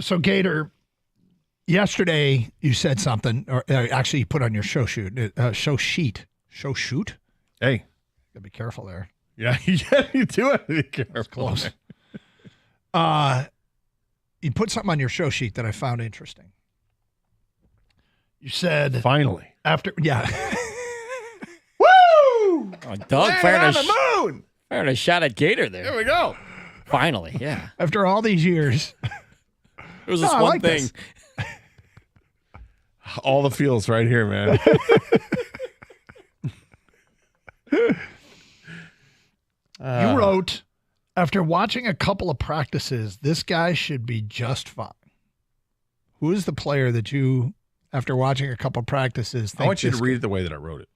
So, Gator, yesterday you said something, or actually you put on your show sheet. Show shoot? Hey. Gotta be careful there. Yeah, you do have to be careful. That's close. You put something on your show sheet that I found interesting. You said finally after Woo! Oh, Doug firing the moon. Firing a shot at Gator there. There we go. Finally, yeah. After all these years. It was this one thing. This. All the feels right here, man. You wrote, after watching a couple of practices, this guy should be just fine. Who is the player that you, after watching a couple of practices, think I want you to read it the way that I wrote it.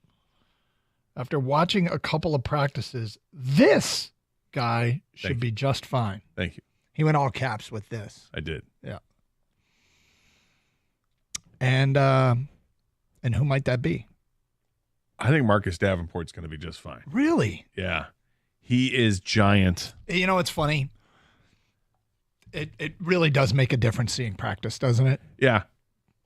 After watching a couple of practices, this guy should be just fine. Thank you. He went all caps with this. I did. Yeah. And who might that be? I think Marcus Davenport's going to be just fine. Really? Yeah. He is giant. You know, it's funny. It really does make a difference seeing practice, doesn't it? Yeah.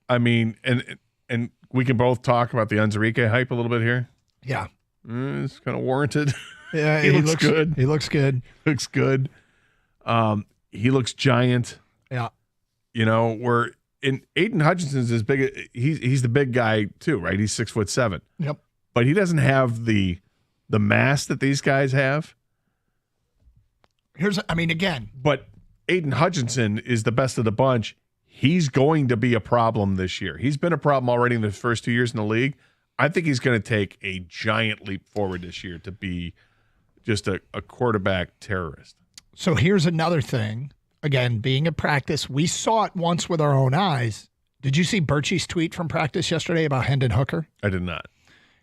I mean, and we can both talk about the Unzarike hype a little bit here. Yeah. It's kind of warranted. Yeah, he looks good. He looks good. Looks good. He looks giant. Yeah. You know, Aiden Hutchinson's as big. He's the big guy too, right? He's 6'7". Yep. But he doesn't have the mass that these guys have. Again. But Aiden Hutchinson is the best of the bunch. He's going to be a problem this year. He's been a problem already in the first 2 years in the league. I think he's going to take a giant leap forward this year to be just a quarterback terrorist. So here's another thing. Again, being at practice, we saw it once with our own eyes. Did you see Birchie's tweet from practice yesterday about Hendon Hooker? I did not.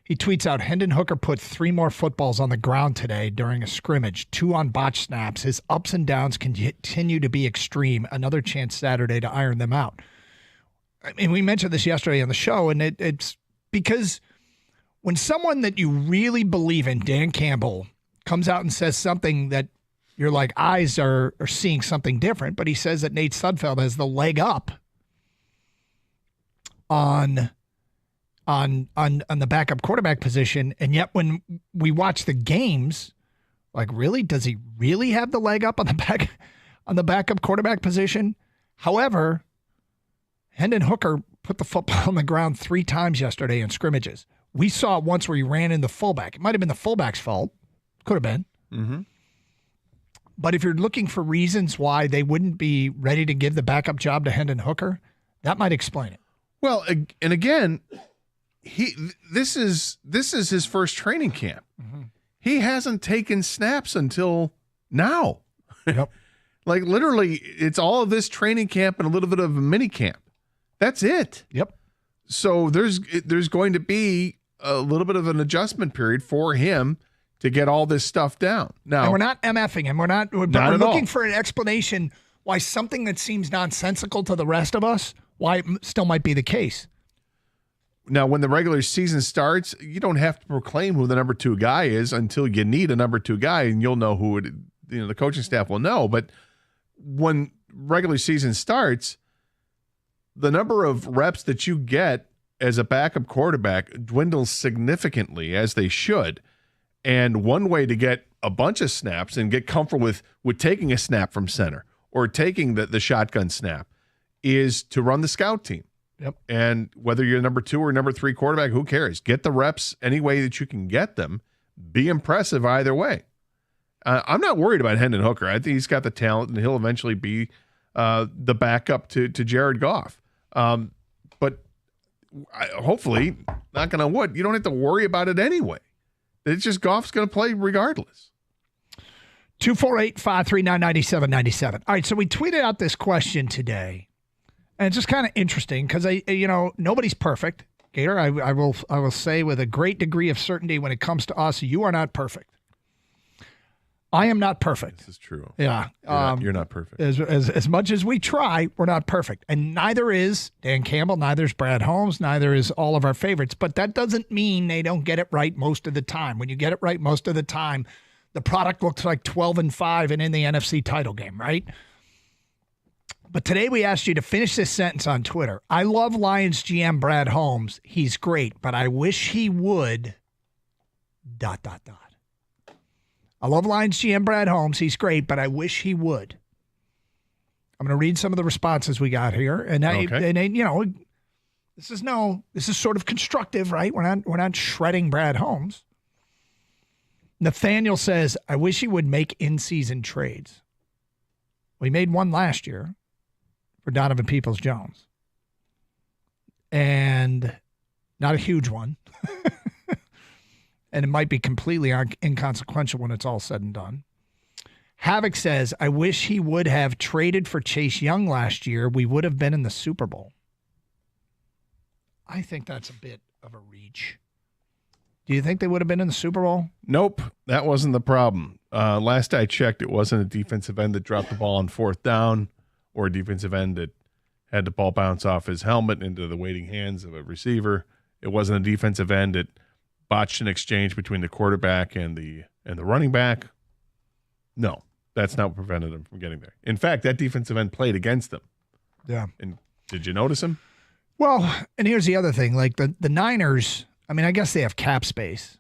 He tweets out, Hendon Hooker put 3 more footballs on the ground today during a scrimmage, 2 on botch snaps. His ups and downs continue to be extreme. Another chance Saturday to iron them out. I mean, we mentioned this yesterday on the show, and it's because when someone that you really believe in, Dan Campbell, comes out and says something that your eyes are seeing something different, but he says that Nate Sudfeld has the leg up on the backup quarterback position, and yet when we watch the games, really, does he really have the leg up on the backup quarterback position? However, Hendon Hooker put the football on the ground 3 times yesterday in scrimmages. We saw it once where he ran in the fullback. It might have been the fullback's fault. Could have been. Mm-hmm. But if you're looking for reasons why they wouldn't be ready to give the backup job to Hendon Hooker, that might explain it. Well, and again, this is his first training camp. Mm-hmm. He hasn't taken snaps until now. Yep. Literally, it's all of this training camp and a little bit of a mini camp. That's it. Yep. So there's going to be a little bit of an adjustment period for him to get all this stuff down. Now, and we're not MFing him. We're looking for an explanation why something that seems nonsensical to the rest of us, why it still might be the case. Now, when the regular season starts, you don't have to proclaim who the number 2 guy is until you need a number 2 guy, and you'll know who it. The coaching staff will know. But when regular season starts, the number of reps that you get as a backup quarterback dwindles significantly, as they should. And one way to get a bunch of snaps and get comfortable with taking a snap from center or taking the shotgun snap is to run the scout team. Yep. And whether you're number 2 or number 3 quarterback, who cares? Get the reps any way that you can get them. Be impressive either way. I'm not worried about Hendon Hooker. I think he's got the talent, and he'll eventually be the backup to Jared Goff. But hopefully, knock on wood, you don't have to worry about it anyway. It's just Goff's going to play regardless. 248-539-9797. All right, so we tweeted out this question today, and it's just kind of interesting because nobody's perfect. Gator, I will say with a great degree of certainty when it comes to us, you are not perfect. I am not perfect. This is true. Yeah. You're not perfect. As much as we try, we're not perfect. And neither is Dan Campbell, neither is Brad Holmes, neither is all of our favorites. But that doesn't mean they don't get it right most of the time. When you get it right most of the time, the product looks like 12-5 and in the NFC title game, right? But today we asked you to finish this sentence on Twitter. I love Lions GM Brad Holmes. He's great, but I wish he would... ... I love Lions GM Brad Holmes. He's great, but I wish he would. I'm going to read some of the responses we got here, and this is sort of constructive, right? We're not shredding Brad Holmes. Nathaniel says, I wish he would make in-season trades. We made one last year for Donovan Peoples-Jones, and not a huge one. And it might be completely inconsequential when it's all said and done. Havoc says, I wish he would have traded for Chase Young last year. We would have been in the Super Bowl. I think that's a bit of a reach. Do you think they would have been in the Super Bowl? Nope, that wasn't the problem. Last I checked, it wasn't a defensive end that dropped the ball on fourth down or a defensive end that had the ball bounce off his helmet into the waiting hands of a receiver. It wasn't a defensive end that botched an exchange between the quarterback and the running back. No, that's not what prevented him from getting there. In fact, that defensive end played against them. Yeah. And did you notice him? Well, and here's the other thing. Like the Niners, I mean, I guess they have cap space,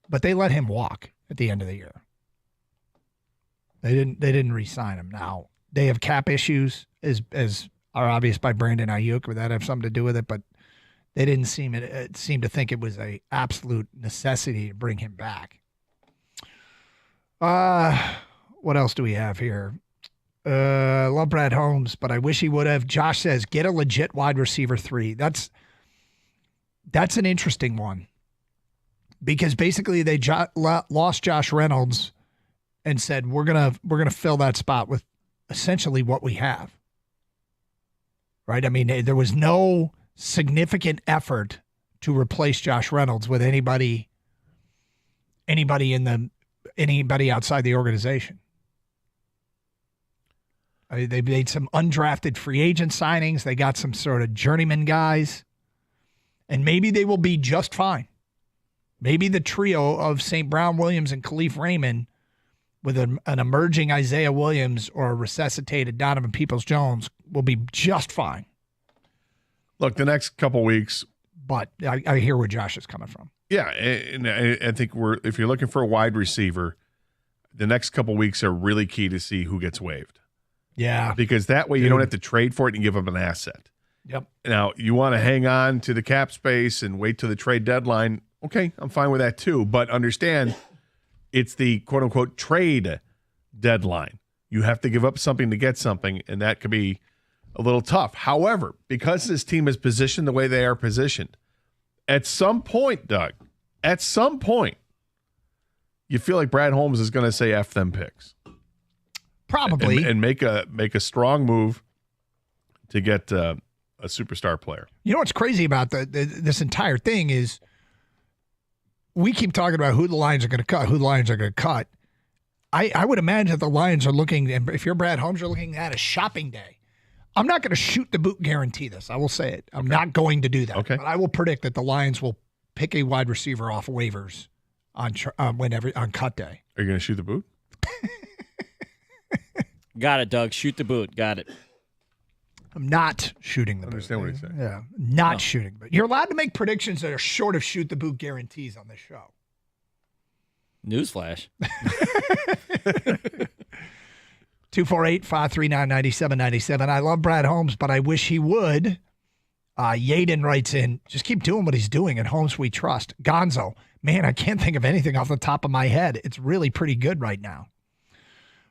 but they let him walk at the end of the year. They didn't re-sign him. Now, they have cap issues as are obvious by Brandon Ayuk. Would that have something to do with it? But they didn't seem to think it was a absolute necessity to bring him back. What else do we have here? I love Brad Holmes, but I wish he would have. Josh says, get a legit wide receiver 3. That's an interesting one because basically they lost Josh Reynolds and said we're gonna fill that spot with essentially what we have. Right? I mean, there was no significant effort to replace Josh Reynolds with anybody outside the organization. I mean, they made some undrafted free agent signings. They got some sort of journeyman guys, and maybe they will be just fine. Maybe the trio of St. Brown, Williams, and Khalif Raymond with an emerging Isaiah Williams or a resuscitated Donovan Peoples-Jones will be just fine. Look, the next couple weeks. But I hear where Josh is coming from. Yeah, and I think if you're looking for a wide receiver, the next couple weeks are really key to see who gets waived. Yeah. Because that way you don't have to trade for it and give up an asset. Yep. Now, you want to hang on to the cap space and wait till the trade deadline. Okay, I'm fine with that too. But understand, it's the quote-unquote trade deadline. You have to give up something to get something, and that could be a little tough. However, because this team is positioned the way they are positioned, at some point, Doug, you feel like Brad Holmes is going to say F them picks. Probably. And make a strong move to get a superstar player. You know what's crazy about this entire thing is we keep talking about who the Lions are going to cut, I would imagine that the Lions are looking, and if you're Brad Holmes, you're looking at a shopping day. I'm not going to shoot the boot guarantee this. I will say it. I'm not going to do that. Okay. But I will predict that the Lions will pick a wide receiver off waivers on cut day. Are you going to shoot the boot? Got it, Doug. Shoot the boot. Got it. I'm not shooting the boot. I understand what he's saying. Yeah, not shooting. But you're allowed to make predictions that are short of shoot the boot guarantees on this show. Newsflash. 248-539-9797. I love Brad Holmes, but I wish he would. Yaden writes in, just keep doing what he's doing. At Holmes we trust. Gonzo, man, I can't think of anything off the top of my head. It's really pretty good right now.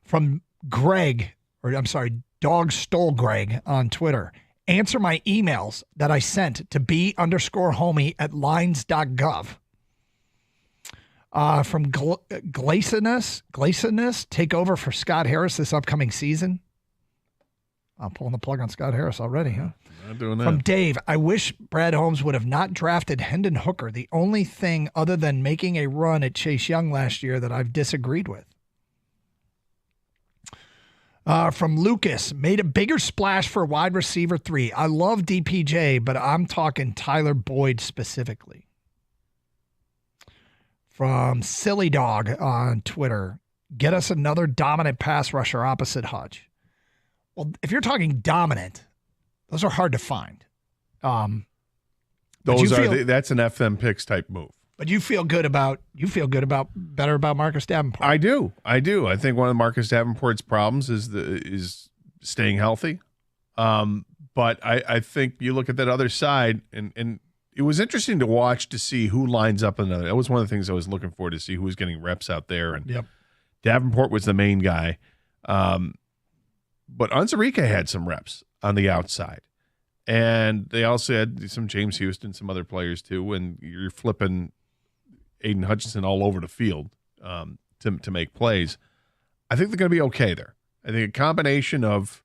From Greg, Dog Stole Greg on Twitter. Answer my emails that I sent to b_homie@lines.gov. From Glacianus, take over for Scott Harris this upcoming season. I'm pulling the plug on Scott Harris already, huh? Not doing that. From Dave, I wish Brad Holmes would have not drafted Hendon Hooker, the only thing other than making a run at Chase Young last year that I've disagreed with. From Lucas, made a bigger splash for wide receiver 3. I love DPJ, but I'm talking Tyler Boyd specifically. From Silly Dog on Twitter, get us another dominant pass rusher opposite Hutch. Well, if you're talking dominant, those are hard to find. That's an FM picks type move. But you feel good about Marcus Davenport. I do. I think one of Marcus Davenport's problems is staying healthy. But I think you look at that other side, and it was interesting to watch to see who lines up another. That was one of the things I was looking for, to see who was getting reps out there. And yep. Davenport was the main guy. But Onwuzurike had some reps on the outside. And they also had some James Houston, some other players too, and you're flipping Aiden Hutchinson all over the field to make plays. I think they're going to be okay there. I think a combination of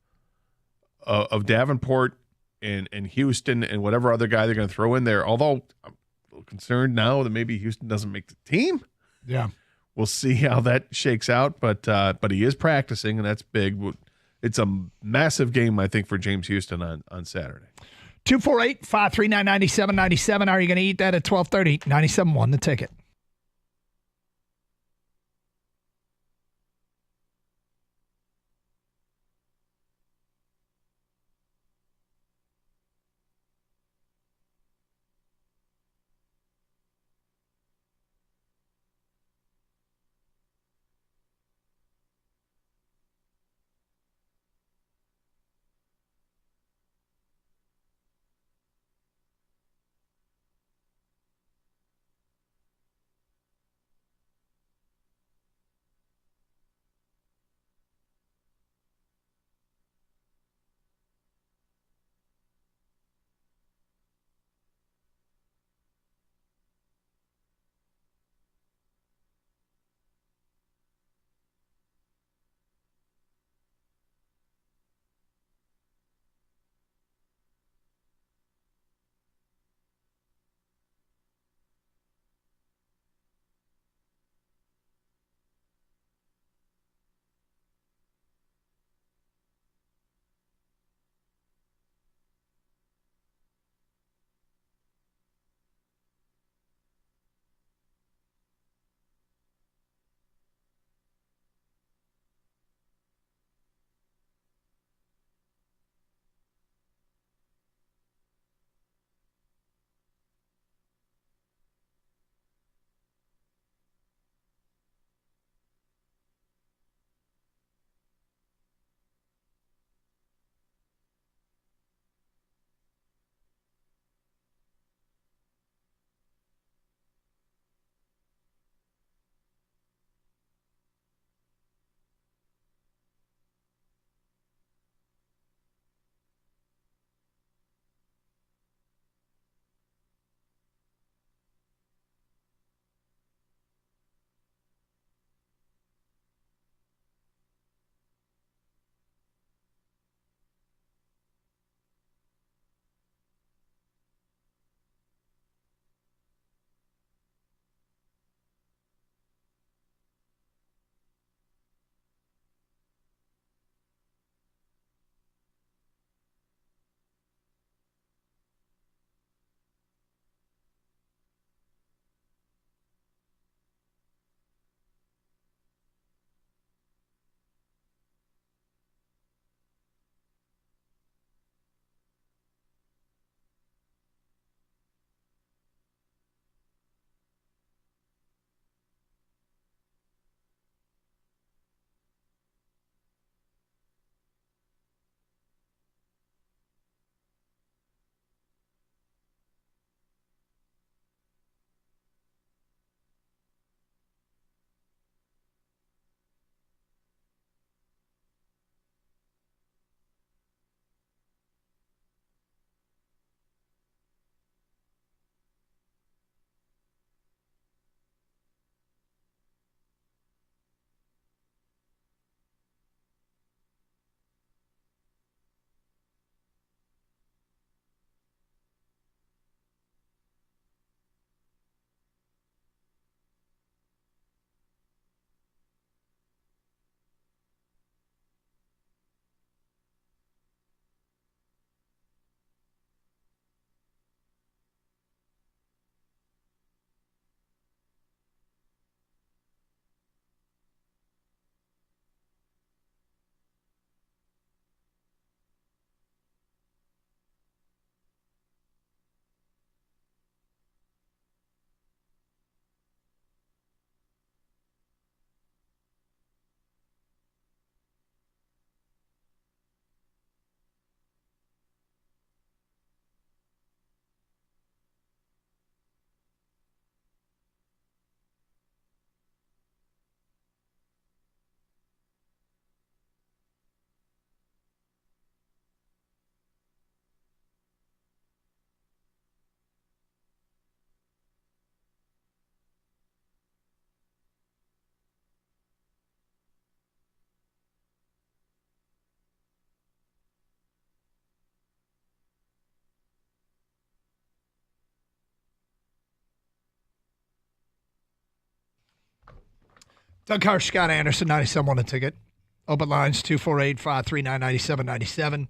Davenport and Houston and whatever other guy they're going to throw in there, although I'm a little concerned now that maybe Houston doesn't make the team. Yeah. We'll see how that shakes out, but he is practicing, and that's big. It's a massive game, I think, for James Houston on Saturday. 248-539-9797. Are you going to eat that at 12:30? 97.1 The Ticket. Doug Harsh, Scott Anderson, 97 a ticket. Open lines 248-539-9797.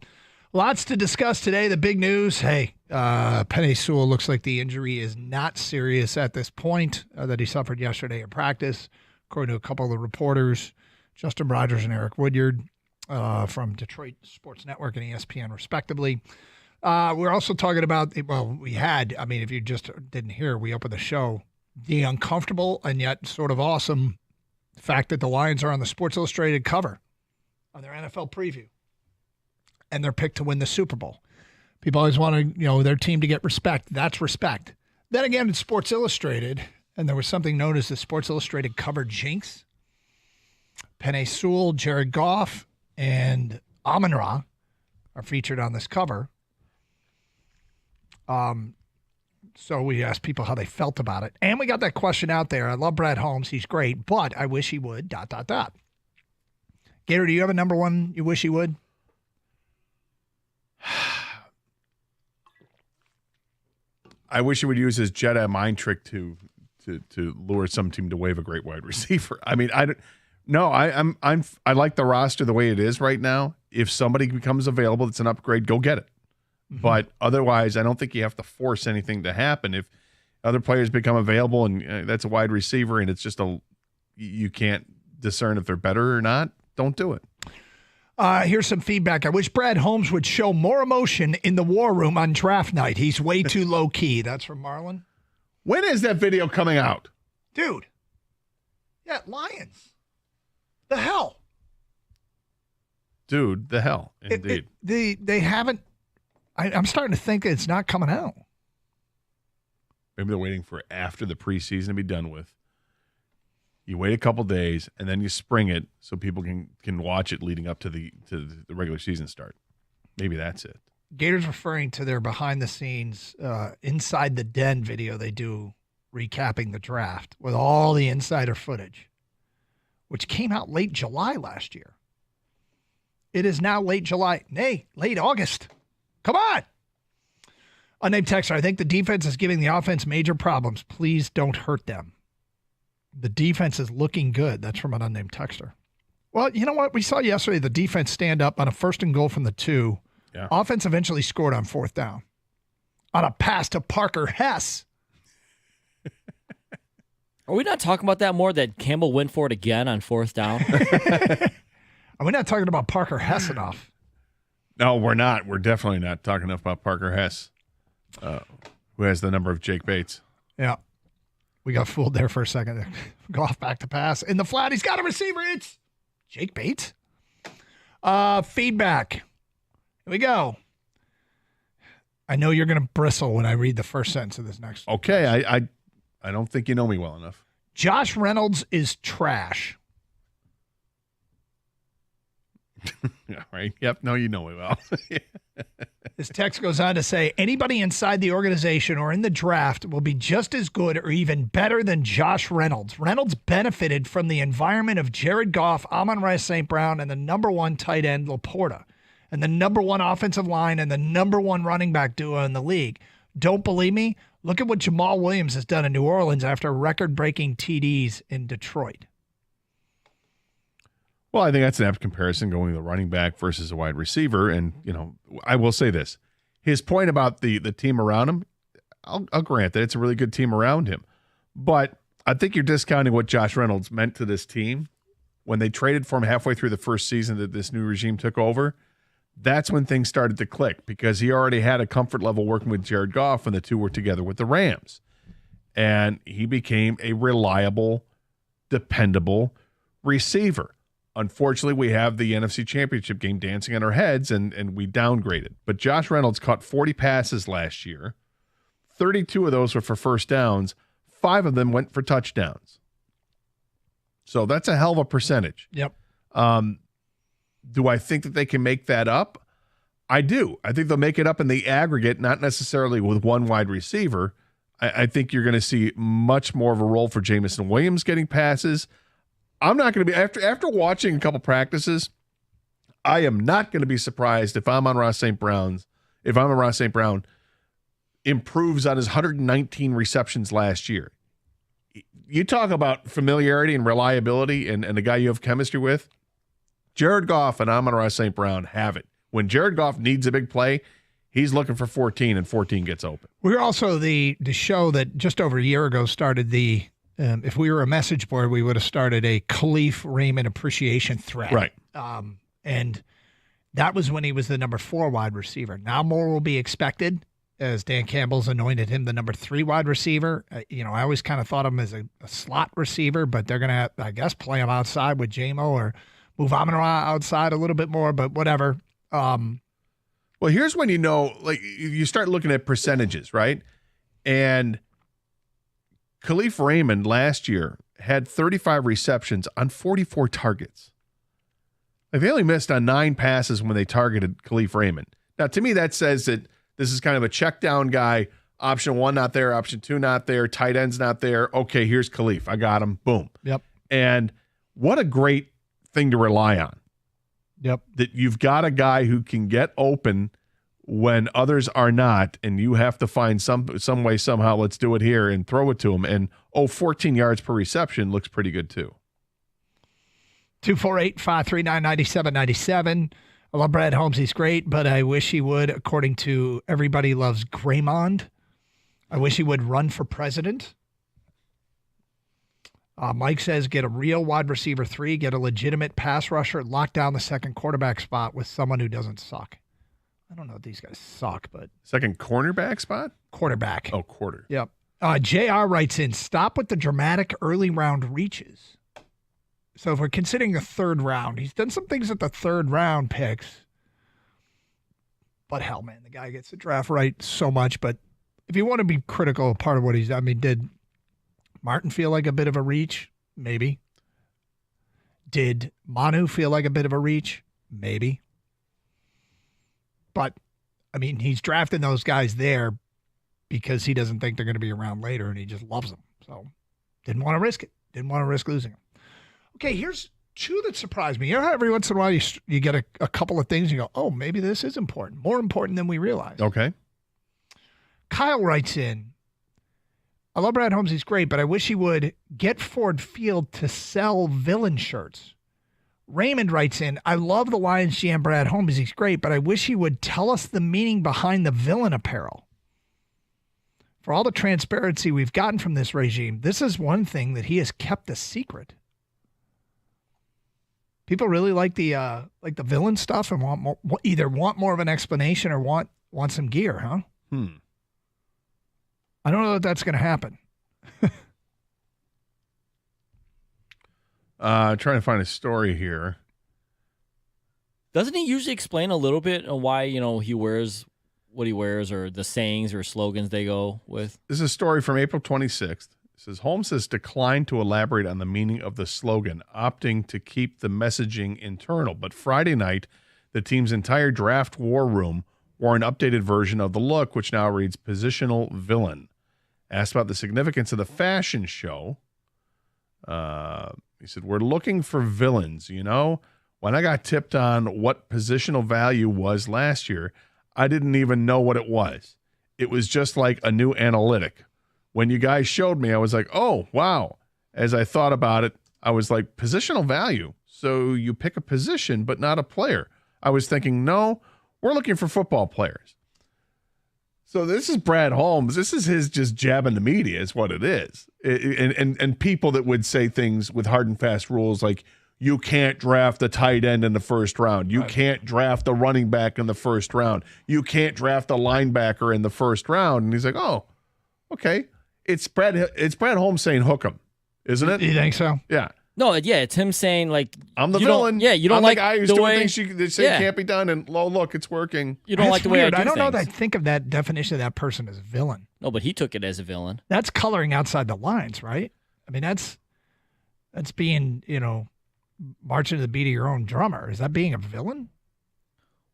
Lots to discuss today. The big news, Penei Sewell looks like the injury is not serious at this point that he suffered yesterday in practice, according to a couple of the reporters, Justin Rogers and Eric Woodyard from Detroit Sports Network and ESPN, respectively. We're also talking about, if you just didn't hear, we opened the show, the uncomfortable and yet sort of awesome fact that the Lions are on the Sports Illustrated cover on their NFL preview. And they're picked to win the Super Bowl. People always want their team to get respect. That's respect. Then again, it's Sports Illustrated, and there was something known as the Sports Illustrated cover jinx. Penei Sewell, Jared Goff, and Amon-Ra are featured on this cover. So we asked people how they felt about it. And we got that question out there. I love Brad Holmes. He's great, but I wish he would, ... Gator, do you have a number one you wish he would? I wish he would use his Jedi mind trick to lure some team to waive a great wide receiver. I mean, I like the roster the way it is right now. If somebody becomes available that's an upgrade, go get it. Mm-hmm. But otherwise, I don't think you have to force anything to happen. If other players become available and that's a wide receiver and it's just you can't discern if they're better or not, don't do it. Here's some feedback. I wish Brad Holmes would show more emotion in the war room on draft night. He's way too low key. That's from Marlon. When is that video coming out? Dude. Yeah, Lions. The hell. Dude, the hell. Indeed. They haven't. I'm starting to think it's not coming out. Maybe they're waiting for after the preseason to be done with. You wait a couple days, and then you spring it so people can watch it leading up to the regular season start. Maybe that's it. Gator's referring to their behind-the-scenes, inside the den video they do recapping the draft with all the insider footage, which came out late July last year. It is now late July. Nay, late August. Come on. Unnamed texter, I think the defense is giving the offense major problems. Please don't hurt them. The defense is looking good. That's from an unnamed texter. Well, you know what? We saw yesterday the defense stand up on a 1st and goal from the 2. Yeah. Offense eventually scored on 4th down on a pass to Parker Hess. Are we not talking about that more, that Campbell went for it again on 4th down? Are we not talking about Parker Hess enough? No, we're not. We're definitely not talking enough about Parker Hess, who has the number of Jake Bates. Yeah. We got fooled there for a second. Goff back to pass. In the flat, he's got a receiver. It's Jake Bates. Feedback. Here we go. I know you're going to bristle when I read the first sentence of this next. Okay, I don't think you know me well enough. Josh Reynolds is trash. Yeah, right. Yep. No, you know me well. This text goes on to say, anybody inside the organization or in the draft will be just as good or even better than Josh Reynolds. Reynolds benefited from the environment of Jared Goff, Amon-Ra St. Brown, and the number 1 tight end, Laporta, and the number 1 offensive line and the number 1 running back duo in the league. Don't believe me? Look at what Jamal Williams has done in New Orleans after record-breaking TDs in Detroit. Well, I think that's an apt comparison, going the running back versus a wide receiver. And, I will say this. His point about the team around him, I'll grant that it's a really good team around him. But I think you're discounting what Josh Reynolds meant to this team. When they traded for him halfway through the first season that this new regime took over, that's when things started to click, because he already had a comfort level working with Jared Goff when the two were together with the Rams. And he became a reliable, dependable receiver. Unfortunately, we have the NFC Championship game dancing on our heads, and we downgraded. But Josh Reynolds caught 40 passes last year. 32 of those were for first downs. 5 of them went for touchdowns. So that's a hell of a percentage. Yep. Do I think that they can make that up? I do. I think they'll make it up in the aggregate, not necessarily with one wide receiver. I think you're going to see much more of a role for Jameson Williams getting passes. I'm not going to be, after watching a couple practices, I am not going to be surprised if Amon-Ra St. Brown improves on his 119 receptions last year. you talk about familiarity and reliability and the guy you have chemistry with. Jared Goff and Amon-Ra St. Brown have it. When Jared Goff needs a big play, he's looking for 14, and 14 gets open. We're also the show that just over a year ago started the, if we were a message board, we would have started a Khalif Raymond appreciation thread. Right. And that was when he was the number 4 wide receiver. Now more will be expected, as Dan Campbell's anointed him the number 3 wide receiver. I always kind of thought of him as a slot receiver, but they're going to, I guess, play him outside with J-Mo or move Amon-Ra outside a little bit more, but whatever. Well, here's when you start looking at percentages, right? And Khalif Raymond last year had 35 receptions on 44 targets. They only missed on 9 passes when they targeted Khalif Raymond. Now, to me, that says that this is kind of a check down guy. Option 1 not there, option 2 not there, tight end's not there. Okay, here's Khalif. I got him. Boom. Yep. And what a great thing to rely on. Yep. That you've got a guy who can get open when others are not, and you have to find some way, somehow, let's do it here and throw it to him. And 14 yards per reception looks pretty good too. 248-539-9797. I love Brad Holmes. He's great, but I wish he would, according to Everybody Loves Graymond, I wish he would run for president. Mike says, get a real wide receiver 3, get a legitimate pass rusher, lock down the second quarterback spot with someone who doesn't suck. I don't know if these guys suck, but... Second cornerback spot? Quarterback. Oh, quarter. Yep. JR writes in, stop with the dramatic early round reaches. So if we're considering the 3rd round, he's done some things at the 3rd round picks. But hell, man, the guy gets the draft right so much. But if you want to be critical of part of what he's done, did Martin feel like a bit of a reach? Maybe. Did Manu feel like a bit of a reach? Maybe. But, he's drafting those guys there because he doesn't think they're going to be around later, and he just loves them. So, didn't want to risk it. Didn't want to risk losing them. Okay, here's 2 that surprised me. You know how every once in a while you get a couple of things and you go, oh, maybe this is important. More important than we realize. Okay. Kyle writes in, I love Brad Holmes. He's great, but I wish he would get Ford Field to sell villain shirts. Raymond writes in, I love the Lions GM Brad Holmes. He's great, but I wish he would tell us the meaning behind the villain apparel. For all the transparency we've gotten from this regime, this is one thing that he has kept a secret. People really like the villain stuff and either want more of an explanation or want some gear, huh? I don't know that that's going to happen. Trying to find a story here. Doesn't he usually explain a little bit on why, he wears what he wears or the sayings or slogans they go with? This is a story from April 26th. It says, Holmes has declined to elaborate on the meaning of the slogan, opting to keep the messaging internal. But Friday night, the team's entire draft war room wore an updated version of the look, which now reads Positional Villain. Asked about the significance of the fashion show, he said, we're looking for villains, When I got tipped on what positional value was last year, I didn't even know what it was. It was just like a new analytic. When you guys showed me, I was like, oh, wow. As I thought about it, I was like, positional value. So you pick a position, but not a player. I was thinking, no, we're looking for football players. So this is Brad Holmes. This is his just jabbing the media is what it is. And people that would say things with hard and fast rules like, you can't draft the tight end in the first round. You can't draft the running back in the first round. You can't draft a linebacker in the first round. And he's like, oh, okay. It's Brad Holmes saying hook him, isn't it? You think so? Yeah. No, yeah, it's him saying I'm the villain. You don't I'm like the guy who's the doing way, things they say can't be done, and look, it's working. You don't like the way weird. I do don't know things. that I think of that definition of that person as a villain. No, but he took it as a villain. That's coloring outside the lines, right? That's being, marching to the beat of your own drummer. Is that being a villain?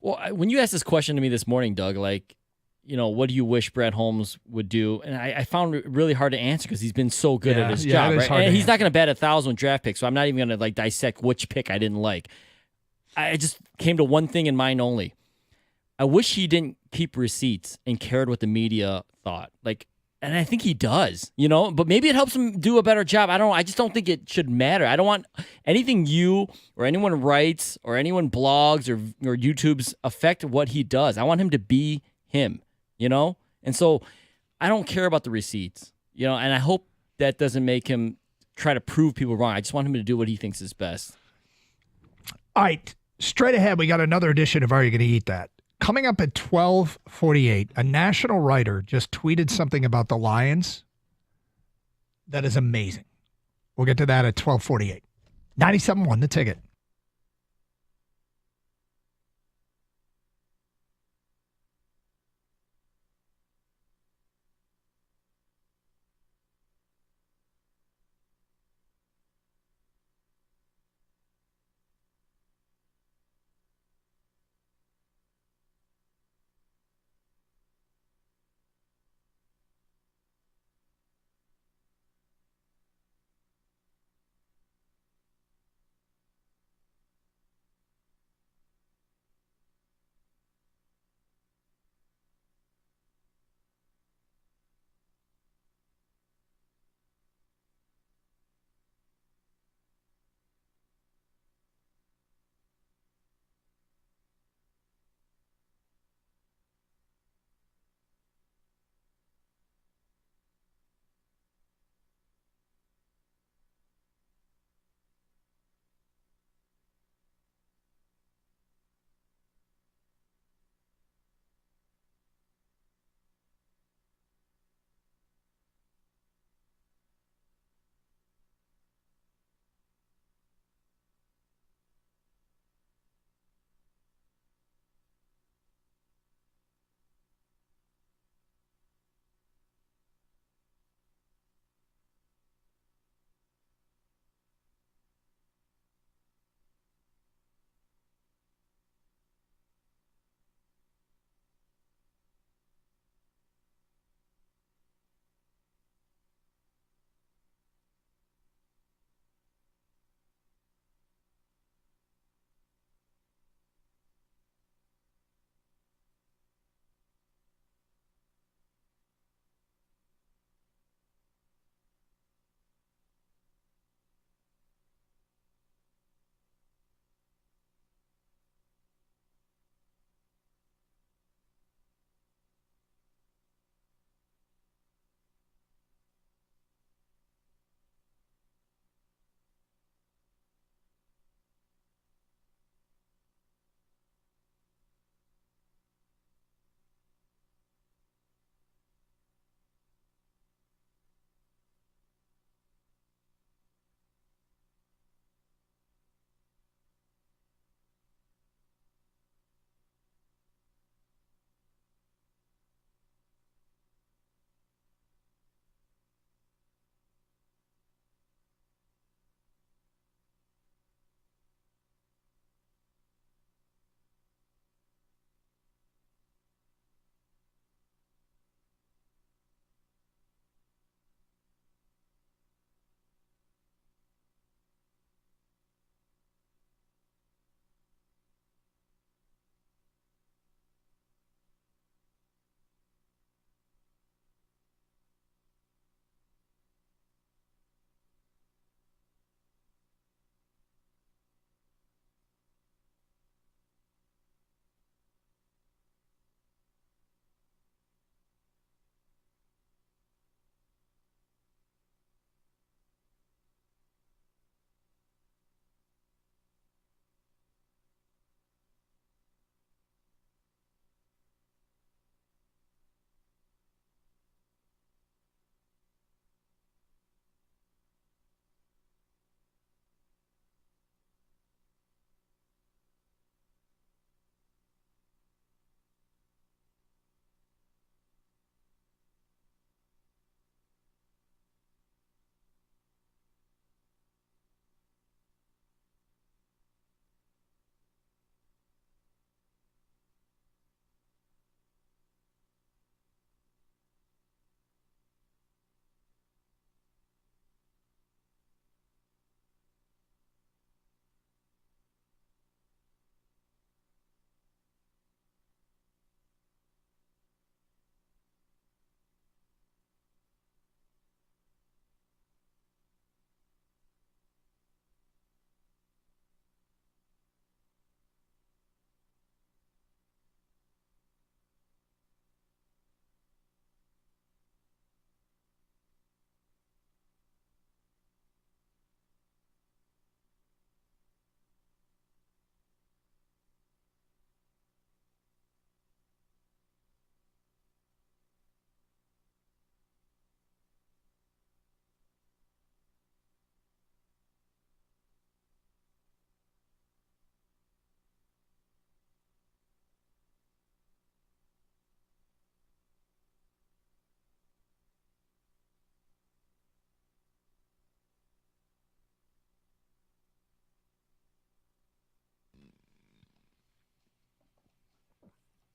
Well, when you asked this question to me this morning, Doug, what do you wish Brad Holmes would do? And I found it really hard to answer because he's been so good at his job, right? And he's not going to bat 1,000 draft picks, so I'm not even going to dissect which pick I didn't like. I just came to one thing in mind only. I wish he didn't keep receipts and cared what the media thought. And I think he does, but maybe it helps him do a better job. I don't know. I just don't think it should matter. I don't want anything you or anyone writes or anyone blogs or YouTubes affect what he does. I want him to be him, And so I don't care about the receipts, and I hope that doesn't make him try to prove people wrong. I just want him to do what he thinks is best. All right. Straight ahead, we got another edition of Are You Going to Eat That? Coming up at 12:48, a national writer just tweeted something about the Lions that is amazing. We'll get to that at 12:48. 97.1 The Ticket.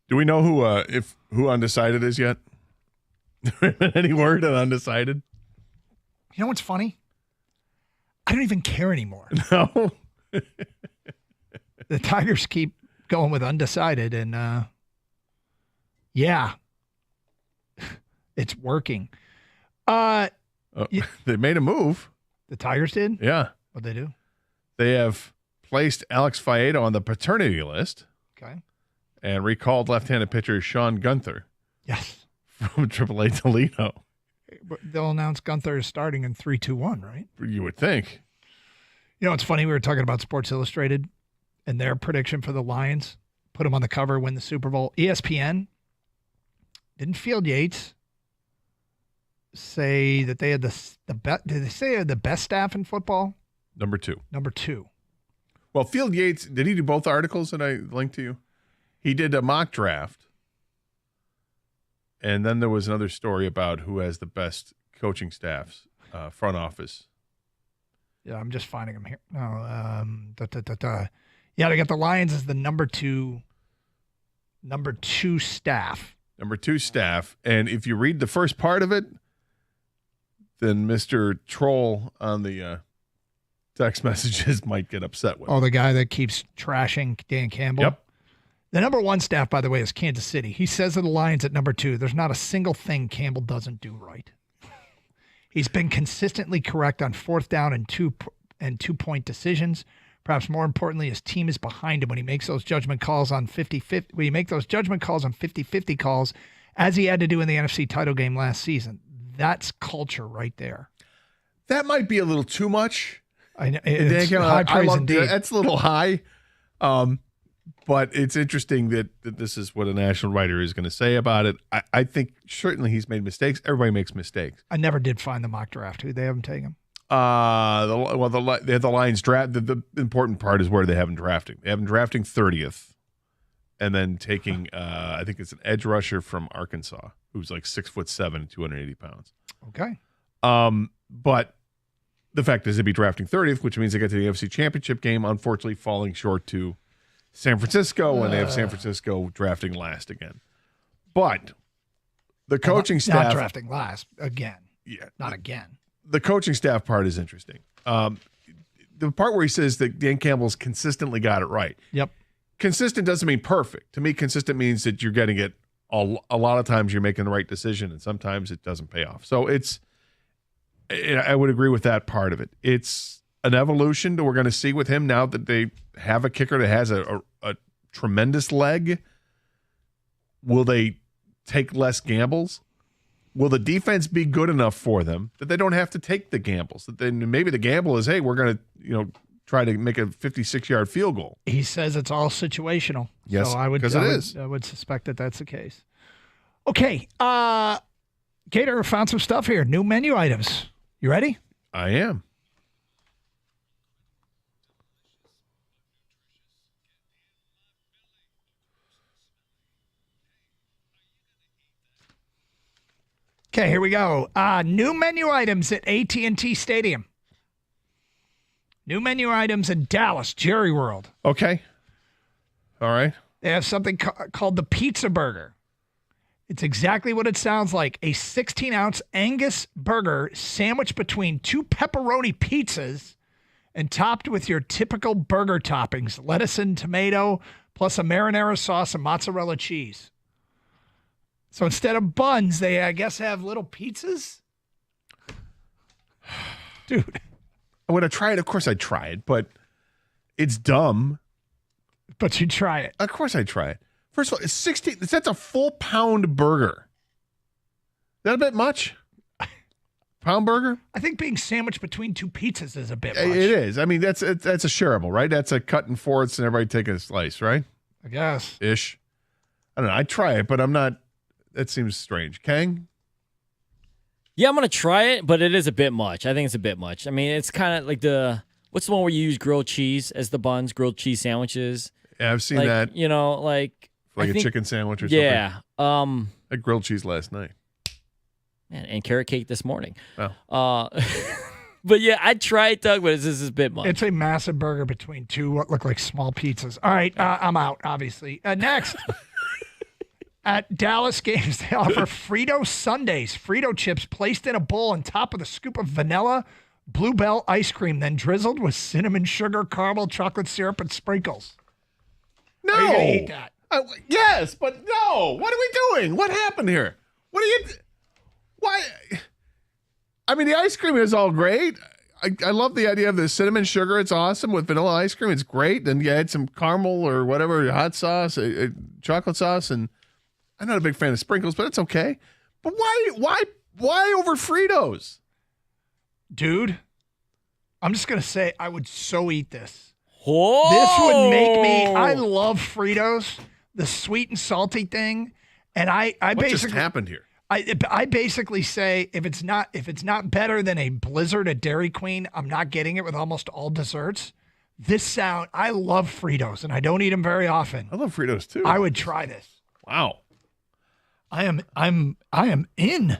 Do we know who undecided is yet? Any word on undecided? You know what's funny? I don't even care anymore. No. The Tigers keep going with undecided, and yeah, it's working. They made a move. The Tigers did? Yeah. What'd they do? They have placed Alex Faedo on the paternity list. Okay. And recalled left-handed pitcher Sean Gunther. Yes. From AAA Toledo. But they'll announce Gunther is starting in 3-2-1, right? You would think. You know, it's funny. We were talking about Sports Illustrated and their prediction for the Lions. Put them on the cover, win the Super Bowl. ESPN didn't Field Yates say that they had the best? Did they say they had the best staff in football? Number 2. Number 2. Well, Field Yates, did he do both articles that I linked to you? He did a mock draft. And then there was another story about who has the best coaching staffs, front office. Yeah, I'm just finding them here. No, yeah, they got the Lions as the number two staff. Number 2 staff. And if you read the first part of it, then Mr. Troll on the text messages might get upset with. Oh, the guy that keeps trashing Dan Campbell? Yep. The number 1 staff, by the way, is Kansas City. He says of the Lions at number 2, there's not a single thing Campbell doesn't do right. He's been consistently correct on 4th down and 2-point decisions. Perhaps more importantly, his team is behind him when he makes those judgment calls on 50-50. When he makes those judgment calls on 50-50 calls, as he had to do in the NFC title game last season. That's culture right there. That might be a little too much. I know, it's high praise indeed. That's a little high. But it's interesting that this is what a national writer is going to say about it. I think certainly he's made mistakes. Everybody makes mistakes. I never did find the mock draft. Who they haven't taken? They have the Lions draft. The important part is where they have him drafting. They have him drafting 30th, and then taking I think it's an edge rusher from Arkansas who's like 6'7" and 280 pounds. Okay. But the fact is they'd be drafting 30th, which means they get to the NFC Championship game, unfortunately falling short to San Francisco, and they have San Francisco drafting last again. But the coaching staff... Not drafting last again. Yeah. Not again. The coaching staff part is interesting. The part where he says that Dan Campbell's consistently got it right. Yep. Consistent doesn't mean perfect. To me, consistent means that you're getting it a lot of times you're making the right decision, and sometimes it doesn't pay off. So I would agree with that part of it. It's an evolution that we're going to see with him now that they have a kicker that has a tremendous leg. Will they take less gambles? Will the defense be good enough for them that they don't have to take the gambles? That then maybe the gamble is, hey, we're going to try to make a 56-yard field goal. He says it's all situational. Yes, so I would suspect that that's the case. Okay, Gator found some stuff here. New menu items. You ready? I am. Okay, here we go. New menu items at AT&T Stadium. New menu items in Dallas, Jerry World. Okay. All right. They have something called the Pizza Burger. It's exactly what it sounds like. A 16-ounce Angus burger sandwiched between 2 pepperoni pizzas and topped with your typical burger toppings, lettuce and tomato, plus a marinara sauce and mozzarella cheese. So instead of buns, they, I guess, have little pizzas? Dude. Would I try it? Of course I'd try it, but it's dumb. But you'd try it. Of course I'd try it. First of all, it's 16. That's a full pound burger. Is that a bit much? Pound burger? I think being sandwiched between 2 pizzas is a bit much. It is. I mean, that's a shareable, right? That's a cut and fourths and everybody taking a slice, right? I guess. Ish. I don't know. I'd try it, but I'm not. That seems strange. Kang? Yeah, I'm going to try it, but it is a bit much. I think it's a bit much. I mean, it's kind of like what's the one where you use grilled cheese as the buns, grilled cheese sandwiches? Yeah, I've seen like, that. Like a chicken sandwich or something. Yeah. I had grilled cheese last night. And carrot cake this morning. Oh. But yeah, I'd try it, Doug, but this is a bit much. It's a massive burger between 2 what look like small pizzas. All right, I'm out, obviously. Next. At Dallas games, they offer Frito Sundays, Frito chips placed in a bowl on top of a scoop of vanilla Bluebell ice cream, then drizzled with cinnamon, sugar, caramel, chocolate syrup, and sprinkles. No. Are you going to eat that? Yes, but no. What are we doing? What happened here? What are you... Why? I mean, the ice cream is all great. I love the idea of the cinnamon sugar. It's awesome. With vanilla ice cream, it's great. Then you add some caramel or whatever, hot sauce, chocolate sauce, and I'm not a big fan of sprinkles, but it's okay. But why over Fritos? Dude, I'm just going to say I would so eat this. Whoa. This would make me, I love Fritos, the sweet and salty thing. And I what basically, just happened here? I basically say if it's not better than a Blizzard at Dairy Queen, I'm not getting it with almost all desserts. I love Fritos and I don't eat them very often. I love Fritos too. I would try this. Wow. I am in.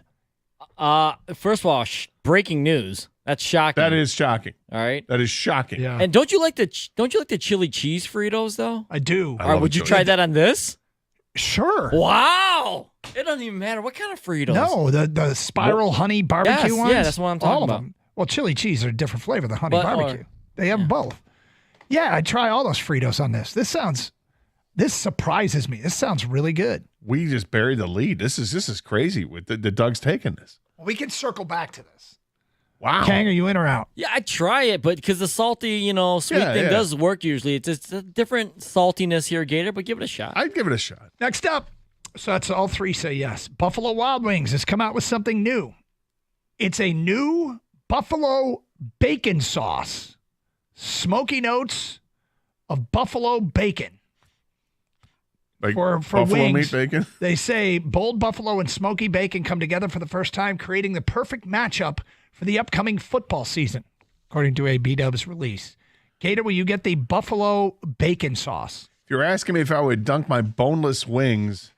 First of all, breaking news. That's shocking. That is shocking. All right. That is shocking. Yeah. And don't you like the chili cheese Fritos though? I do. All right, would you try that on this? Sure. Wow. It doesn't even matter what kind of Fritos. No, the spiral honey barbecue ones. Yeah, that's what I'm talking all of about. Them. Well, chili cheese are a different flavor than honey barbecue. They have both. Yeah, I'd try all those Fritos on this. This surprises me. This sounds really good. We just buried the lead. This is crazy with the Doug's taking this. We can circle back to this. Wow. Kang, are you in or out? Yeah, I'd try it, but because the salty, sweet thing does work usually. It's a different saltiness here, Gator, but give it a shot. I'd give it a shot. Next up, so that's all three say yes. Buffalo Wild Wings has come out with something new. It's a new buffalo bacon sauce. Smoky notes of buffalo bacon. Like for buffalo wings, meat bacon? They say bold buffalo and smoky bacon come together for the first time, creating the perfect matchup for the upcoming football season, according to a B-Dubs release. Gator, will you get the buffalo bacon sauce? If you're asking me if I would dunk my boneless wings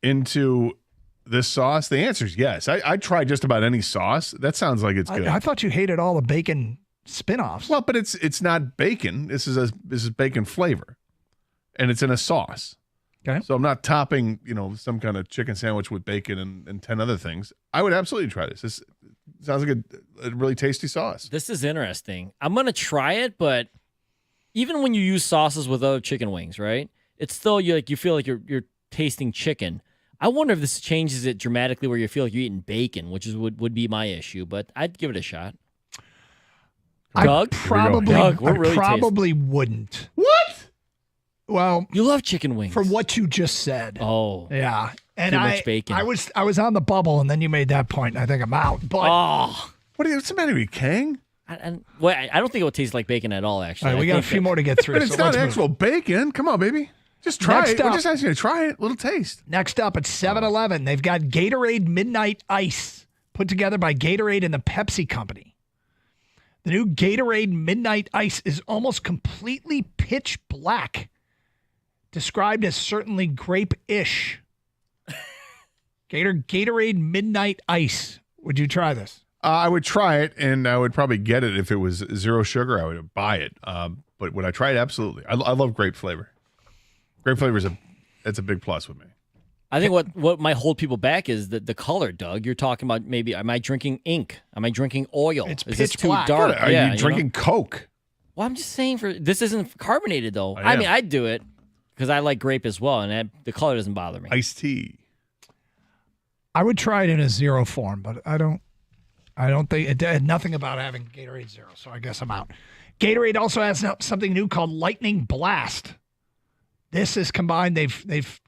into this sauce, the answer is yes. I'd try just about any sauce. That sounds like it's good. I thought you hated all the bacon spinoffs. Well, but it's not bacon. This is bacon flavor, and it's in a sauce. Okay. So I'm not topping, some kind of chicken sandwich with bacon and 10 other things. I would absolutely try this. This sounds like a really tasty sauce. This is interesting. I'm going to try it, but even when you use sauces with other chicken wings, right? It's still you feel like you're tasting chicken. I wonder if this changes it dramatically where you feel like you're eating bacon, which would be my issue, but I'd give it a shot. Doug? I probably wouldn't. What? Well, you love chicken wings. For what you just said. Oh. Yeah. And too much bacon. I was on the bubble, and then you made that point, and I think I'm out. But what's the matter with you, Kang? I don't think it would taste like bacon at all, actually. All right, we got a few more to get through. But it's not actual bacon. Come on, baby. Just try it. We're just asking you to try it. A little taste. Next up at 7-Eleven, they've got Gatorade Midnight Ice, put together by Gatorade and the Pepsi Company. The new Gatorade Midnight Ice is almost completely pitch black, described as certainly grape-ish. Gatorade Midnight Ice. Would you try this? I would try it, and I would probably get it if it was zero sugar. I would buy it. But would I try it? Absolutely. I love grape flavor. Grape flavor it's a big plus with me. I think what might hold people back is the color, Doug. You're talking about maybe, am I drinking ink? Am I drinking oil? It's is this pitch too black. dark? Are you drinking Coke? Well, I'm just saying this isn't carbonated, though. I mean, I'd do it because I like grape as well, and the color doesn't bother me. Iced tea. I would try it in a zero form, but I don't think it had nothing about having Gatorade Zero, so I guess I'm out. Gatorade also has something new called Lightning Blast. This is combined. They've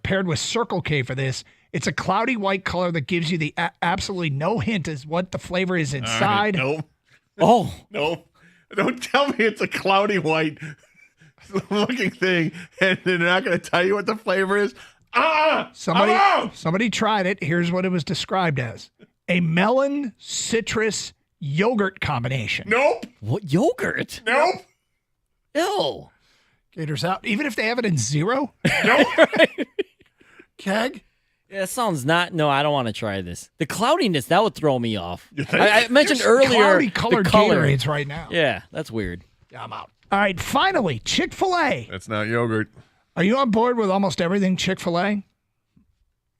paired with Circle K for this. It's a cloudy white color that gives you the absolutely no hint as what the flavor is inside. No. Oh no! Don't tell me it's a cloudy white looking thing, and they're not going to tell you what the flavor is. Somebody tried it. Here's what it was described as: a melon citrus yogurt combination. Nope. What yogurt? Nope. Ew. Gators out. Even if they have it in zero. Nope. Keg. Yeah, it sounds not. No, I don't want to try this. The cloudiness that would throw me off. I mentioned earlier cloudy colored the color. Gatorades right now. Yeah, that's weird. Yeah, I'm out. All right, finally, Chick-fil-A. That's not yogurt. Are you on board with almost everything Chick-fil-A?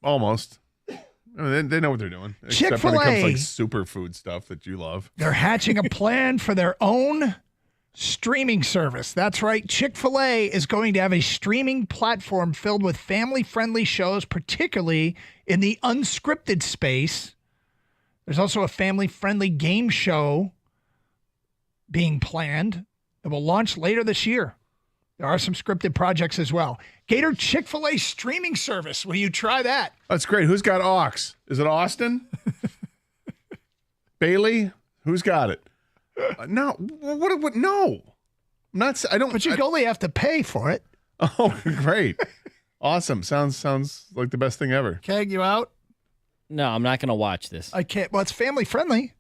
Almost. I mean, they know what they're doing. Except when it comes to like superfood stuff that you love. They're hatching a plan for their own streaming service. That's right. Chick-fil-A is going to have a streaming platform filled with family-friendly shows, particularly in the unscripted space. There's also a family-friendly game show being planned that will launch later this year. There are some scripted projects as well. Gator Chick-fil-A streaming service. Will you try that? That's great. Who's got Aux? Is it Austin? Bailey? Who's got it? No. What? No. I'm not. I don't. But you only have to pay for it. Oh, great. Awesome. Sounds like the best thing ever. Keg, you out? No, I'm not going to watch this. I can't. Well, it's family friendly.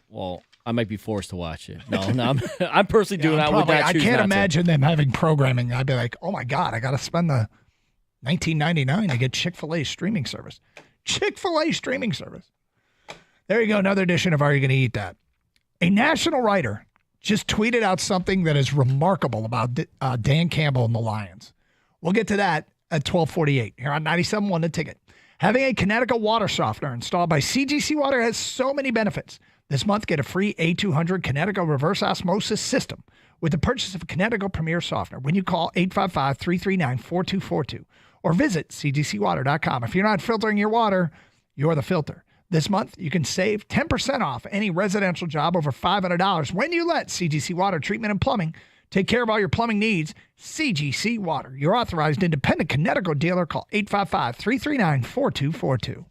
Well, I might be forced to watch it. No, I'm personally doing that. I can't imagine them having programming. I'd be like, oh my God, I got to spend the $19.99 to get Chick-fil-A streaming service. Chick-fil-A streaming service. There you go. Another edition of Are You Going to Eat That? A national writer just tweeted out something that is remarkable about Dan Campbell and the Lions. We'll get to that at 12:48 here on 97.1 The Ticket. Having a Connecticut water softener installed by CGC Water has so many benefits. This month, get a free A200 Connecticut reverse osmosis system with the purchase of a Connecticut Premier Softener when you call 855-339-4242 or visit cgcwater.com. If you're not filtering your water, you're the filter. This month, you can save 10% off any residential job over $500 when you let CGC Water Treatment and Plumbing take care of all your plumbing needs. CGC Water, your authorized independent Connecticut dealer. Call 855-339-4242.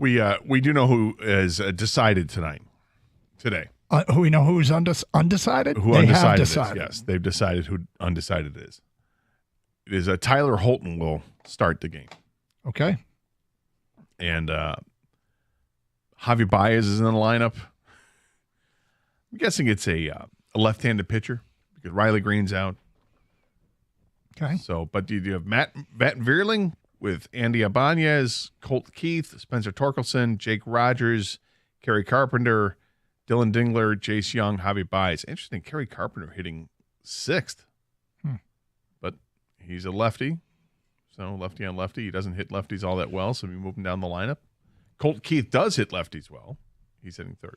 We do know who is decided today. Who we know who's undecided? Who undecided is, yes. They've decided who undecided is. It is Tyler Holton will start the game. Okay. And Javi Baez is in the lineup. I'm guessing it's a left-handed pitcher because Riley Green's out. Okay. So, but you have Matt Vierling with Andy Ibanez, Colt Keith, Spencer Torkelson, Jake Rogers, Kerry Carpenter, Dylan Dingler, Jace Young, Javi Baez. Interesting, Kerry Carpenter hitting 6th. But he's a lefty. So lefty on lefty. He doesn't hit lefties all that well, so we move him down the lineup. Colt Keith does hit lefties well. He's hitting 3rd.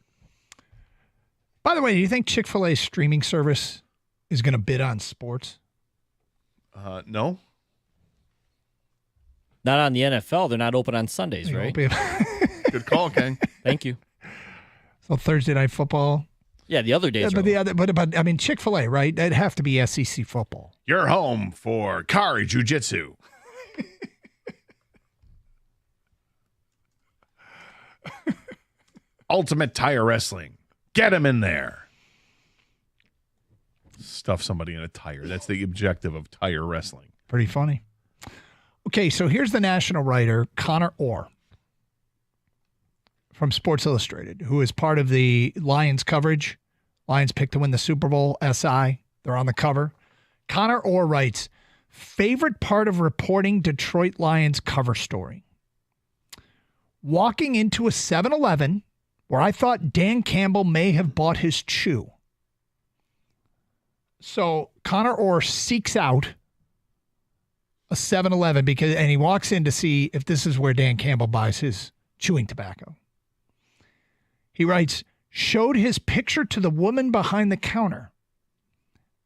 By the way, do you think Chick-fil-A's streaming service is going to bid on sports? No. Not on the NFL. They're not open on Sundays, right? Good call, Ken. Thank you. So Thursday Night Football. Yeah, the other days. But I mean, Chick-fil-A, right? It'd have to be SEC football. You're home for Kari Jiu-Jitsu. Ultimate Tire Wrestling. Get him in there. Stuff somebody in a tire. That's the objective of tire wrestling. Pretty funny. Okay, so here's the national writer, Connor Orr, from Sports Illustrated, who is part of the Lions coverage. Lions picked to win the Super Bowl, SI. They're on the cover. Connor Orr writes, favorite part of reporting Detroit Lions cover story. Walking into a 7-Eleven where I thought Dan Campbell may have bought his chew. So Connor Orr seeks out a 7-Eleven and he walks in to see if this is where Dan Campbell buys his chewing tobacco. He writes, showed his picture to the woman behind the counter.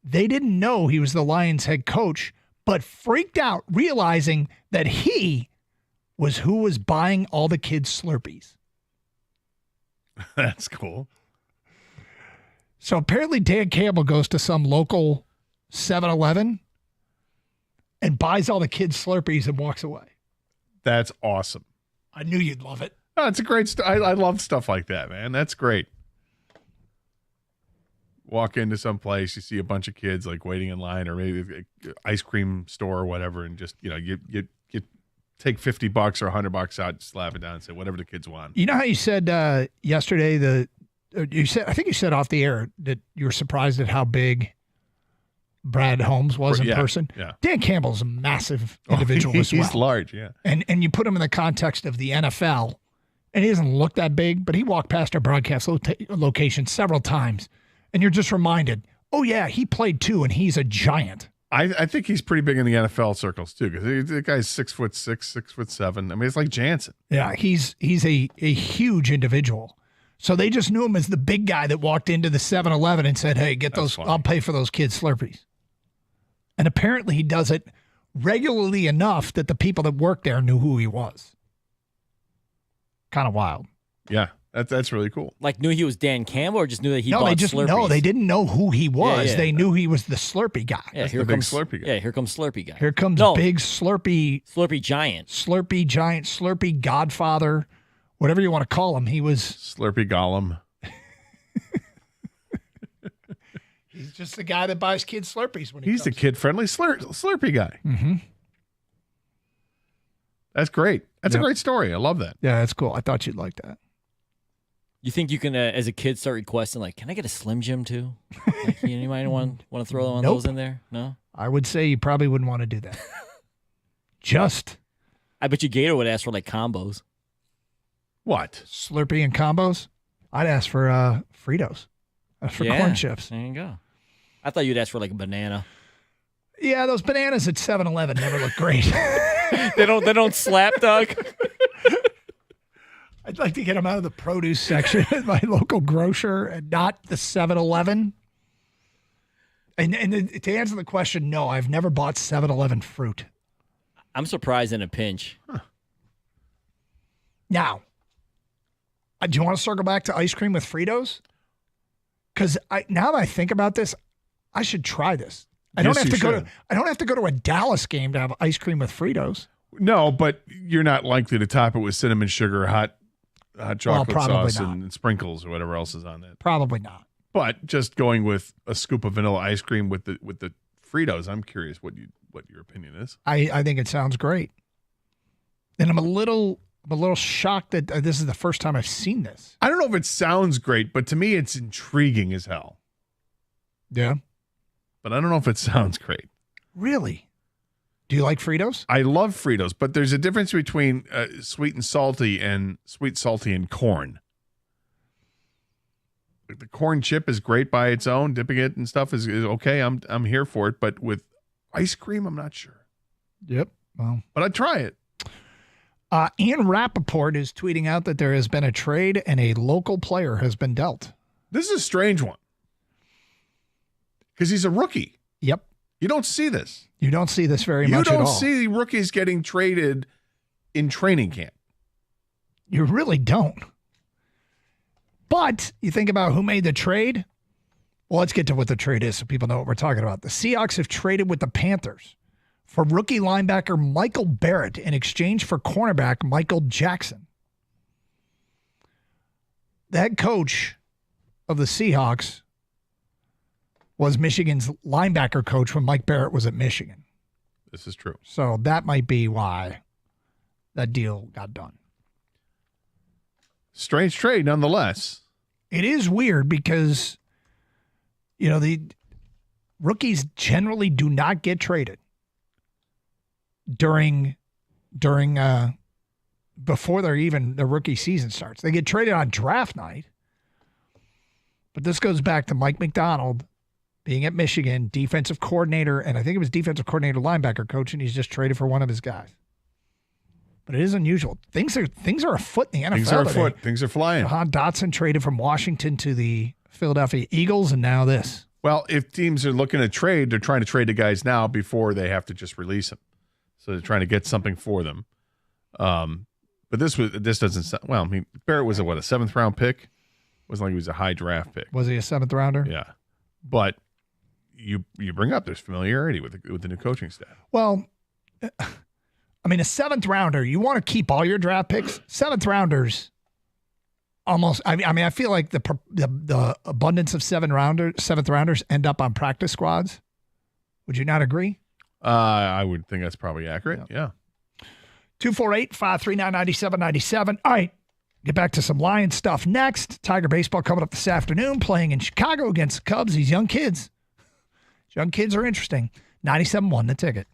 They didn't know he was the Lions head coach, but freaked out realizing that he was who was buying all the kids' Slurpees. That's cool. So apparently Dan Campbell goes to some local 7-Eleven and buys all the kids' Slurpees and walks away. That's awesome. I knew you'd love it. Oh, it's a great I love stuff like that, man. That's great. Walk into some place, you see a bunch of kids like waiting in line, or maybe ice cream store or whatever, and just you take $50 or $100 out, slap it down, and say whatever the kids want. You know how you said yesterday I think you said off the air that you were surprised at how big Brad Holmes was in person. Yeah. Dan Campbell's a massive individual as well. He's large, yeah. And you put him in the context of the NFL, and he doesn't look that big, but he walked past our broadcast location several times, and you're just reminded, oh yeah, he played too, and he's a giant. I think he's pretty big in the NFL circles too, because the guy's 6'6", 6'7". I mean, it's like Jansen. Yeah, he's a huge individual. So they just knew him as the big guy that walked into the 7-Eleven and said, hey, get those, I'll pay for those kids' Slurpees. And apparently he does it regularly enough that the people that worked there knew who he was. Kind of wild. Yeah, that's really cool. Like knew he was Dan Campbell, or just knew that he bought Slurpees? No, they didn't know who he was. Yeah. They knew he was the Slurpee guy. Yeah, here comes Slurpee guy. Yeah, here comes Slurpee guy. Here comes big Slurpee giant. Slurpee giant, Slurpee godfather, whatever you want to call him. He was Slurpee Gollum. He's just the guy that buys kids Slurpees when he's the kid-friendly Slurpee guy. Mm-hmm. That's great. That's a great story. I love that. Yeah, that's cool. I thought you'd like that. You think you can, as a kid, start requesting, like, can I get a Slim Jim too? Like, you might want to throw one of those in there? No? I would say you probably wouldn't want to do that. I bet you Gator would ask for, like, combos. What? Slurpee and combos? I'd ask for Fritos. For corn chips. There you go. I thought you'd ask for, like, a banana. Yeah, those bananas at 7-Eleven never look great. They don't slap, Doug. I'd like to get them out of the produce section at my local grocer and not the 7-Eleven. And to answer the question, no, I've never bought 7-Eleven fruit. I'm surprised in a pinch. Huh. Now, do you want to circle back to ice cream with Fritos? Because now that I think about this, I should try this. I don't have to go to a Dallas game to have ice cream with Fritos. No, but you're not likely to top it with cinnamon sugar, hot hot chocolate sauce and sprinkles or whatever else is on that. Probably not. But just going with a scoop of vanilla ice cream with the Fritos, I'm curious what your opinion is. I think it sounds great, and I'm a little shocked that this is the first time I've seen this. I don't know if it sounds great, but to me, it's intriguing as hell. Yeah, but I don't know if it sounds great. Really? Do you like Fritos? I love Fritos, but there's a difference between sweet, salty, and corn. The corn chip is great by its own. Dipping it and stuff is okay. I'm here for it, but with ice cream, I'm not sure. Yep. Well, but I'd try it. Ian Rappaport is tweeting out that there has been a trade and a local player has been dealt. This is a strange one because he's a rookie. Yep. You don't see this. You don't see this very much at all. You don't see rookies getting traded in training camp. You really don't. But you think about who made the trade. Well, let's get to what the trade is so people know what we're talking about. The Seahawks have traded with the Panthers for rookie linebacker Michael Barrett in exchange for cornerback Michael Jackson. The head coach of the Seahawks was Michigan's linebacker coach when Mike Barrett was at Michigan. This is true. So that might be why that deal got done. Strange trade, nonetheless. It is weird because, the rookies generally do not get traded during before the rookie season starts. They get traded on draft night. But this goes back to Mike McDonald being at Michigan, defensive coordinator, and I think it was defensive coordinator linebacker coach, and he's just traded for one of his guys. But it is unusual. Things are afoot in the NFL. Things are afoot. Things are flying. Jahan Dotson traded from Washington to the Philadelphia Eagles, and now this. Well, if teams are looking to trade, they're trying to trade the guys now before they have to just release them. So they're trying to get something for them. But this doesn't sound well. I mean, Barrett was a 7th round pick. It wasn't like he was a high draft pick. Was he a 7th rounder? Yeah, but you bring up there's familiarity with the new coaching staff. Well. I mean, a 7th rounder, you want to keep all your draft picks. 7th rounders, almost. I mean, I feel like the abundance of 7th rounders end up on practice squads. Would you not agree? I would think that's probably accurate. Yeah. 248-539-9797. All right, get back to some Lions stuff next. Tiger baseball coming up this afternoon, playing in Chicago against the Cubs. These young kids. Young kids are interesting. 97.1 The Ticket.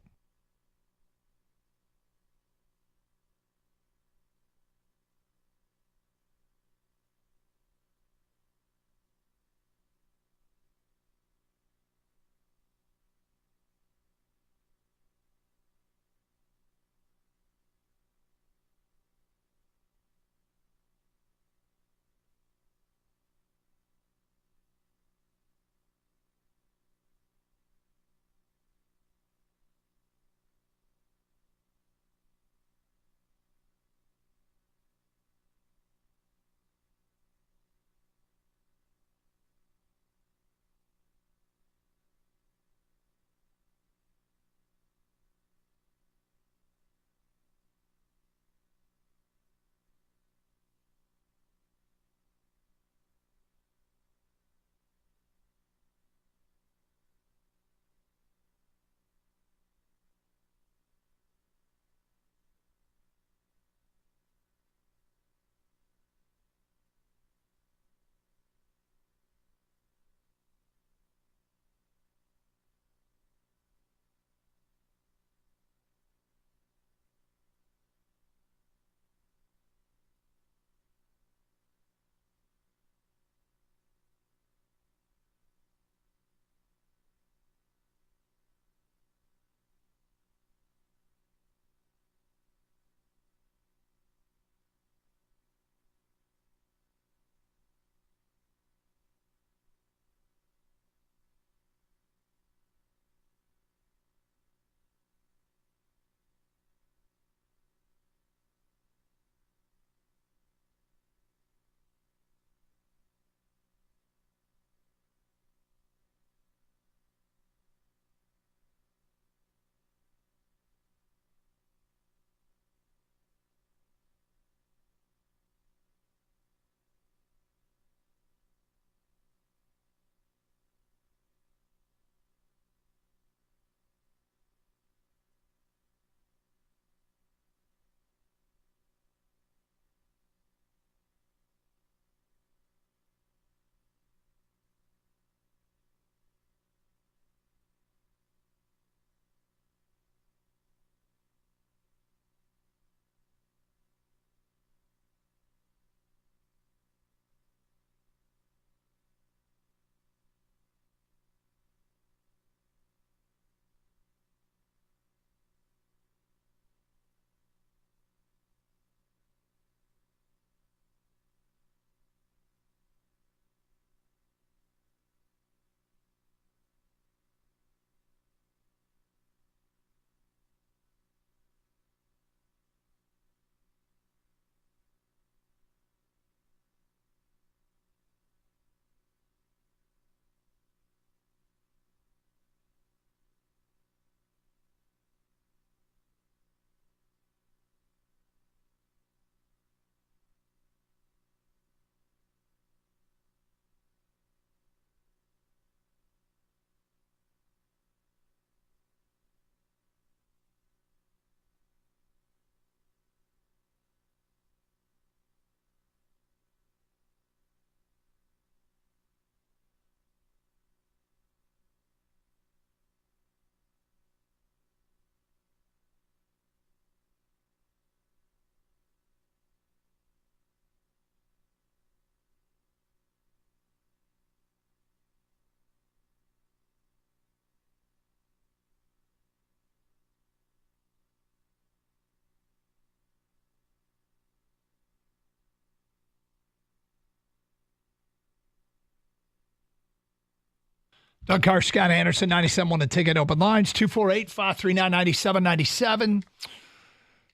Doug Carr, Scott Anderson, 97.1 The Ticket. Open lines, 248-539-9797.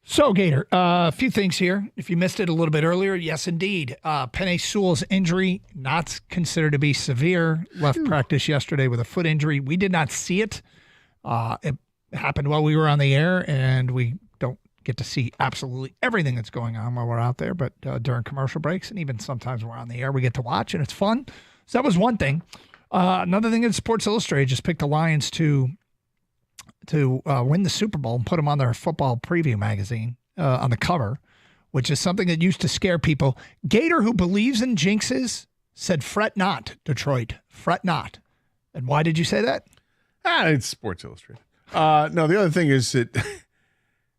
So, Gator, a few things here. If you missed it a little bit earlier, yes, indeed. Penei Sewell's injury, not considered to be severe. Left practice yesterday with a foot injury. We did not see it. It happened while we were on the air, and we don't get to see absolutely everything that's going on while we're out there. But during commercial breaks, and even sometimes we're on the air, we get to watch, and it's fun. So that was one thing. Another thing is Sports Illustrated just picked the Lions to win the Super Bowl and put them on their football preview magazine on the cover, which is something that used to scare people. Gator, who believes in jinxes, said, "Fret not, Detroit. Fret not." And why did you say that? It's Sports Illustrated. No, the other thing is that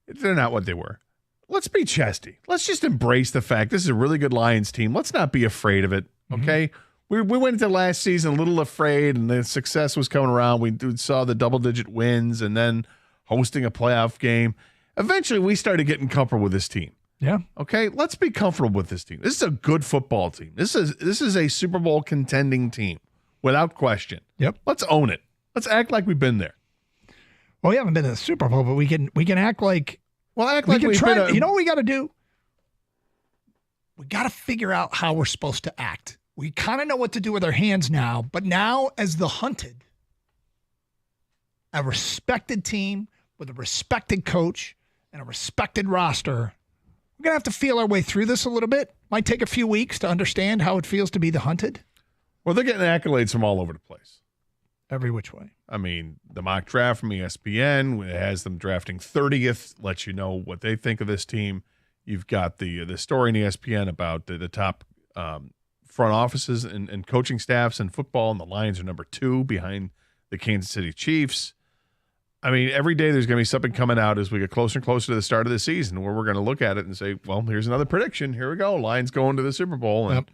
they're not what they were. Let's be chesty. Let's just embrace the fact this is a really good Lions team. Let's not be afraid of it, okay? Mm-hmm. We went into last season a little afraid, and the success was coming around. We saw the double-digit wins and then hosting a playoff game. Eventually, we started getting comfortable with this team. Yeah. Okay, let's be comfortable with this team. This is a good football team. This is a Super Bowl contending team, without question. Yep. Let's own it. Let's act like we've been there. Well, we haven't been to the Super Bowl, but we can act like. Well, act like we've try. been. You know what we got to do? We got to figure out how we're supposed to act. We kind of know what to do with our hands now, but now as the hunted, a respected team with a respected coach and a respected roster, we're going to have to feel our way through this a little bit. Might take a few weeks to understand how it feels to be the hunted. Well, they're getting accolades from all over the place. Every which way. I mean, the mock draft from ESPN, it has them drafting 30th, lets you know what they think of this team. You've got the story in ESPN about the top front offices and coaching staffs in football, and the Lions are number 2 behind the Kansas City Chiefs. I mean, every day there's going to be something coming out as we get closer and closer to the start of the season where we're going to look at it and say, well, here's another prediction. Here we go. Lions going to the Super Bowl. And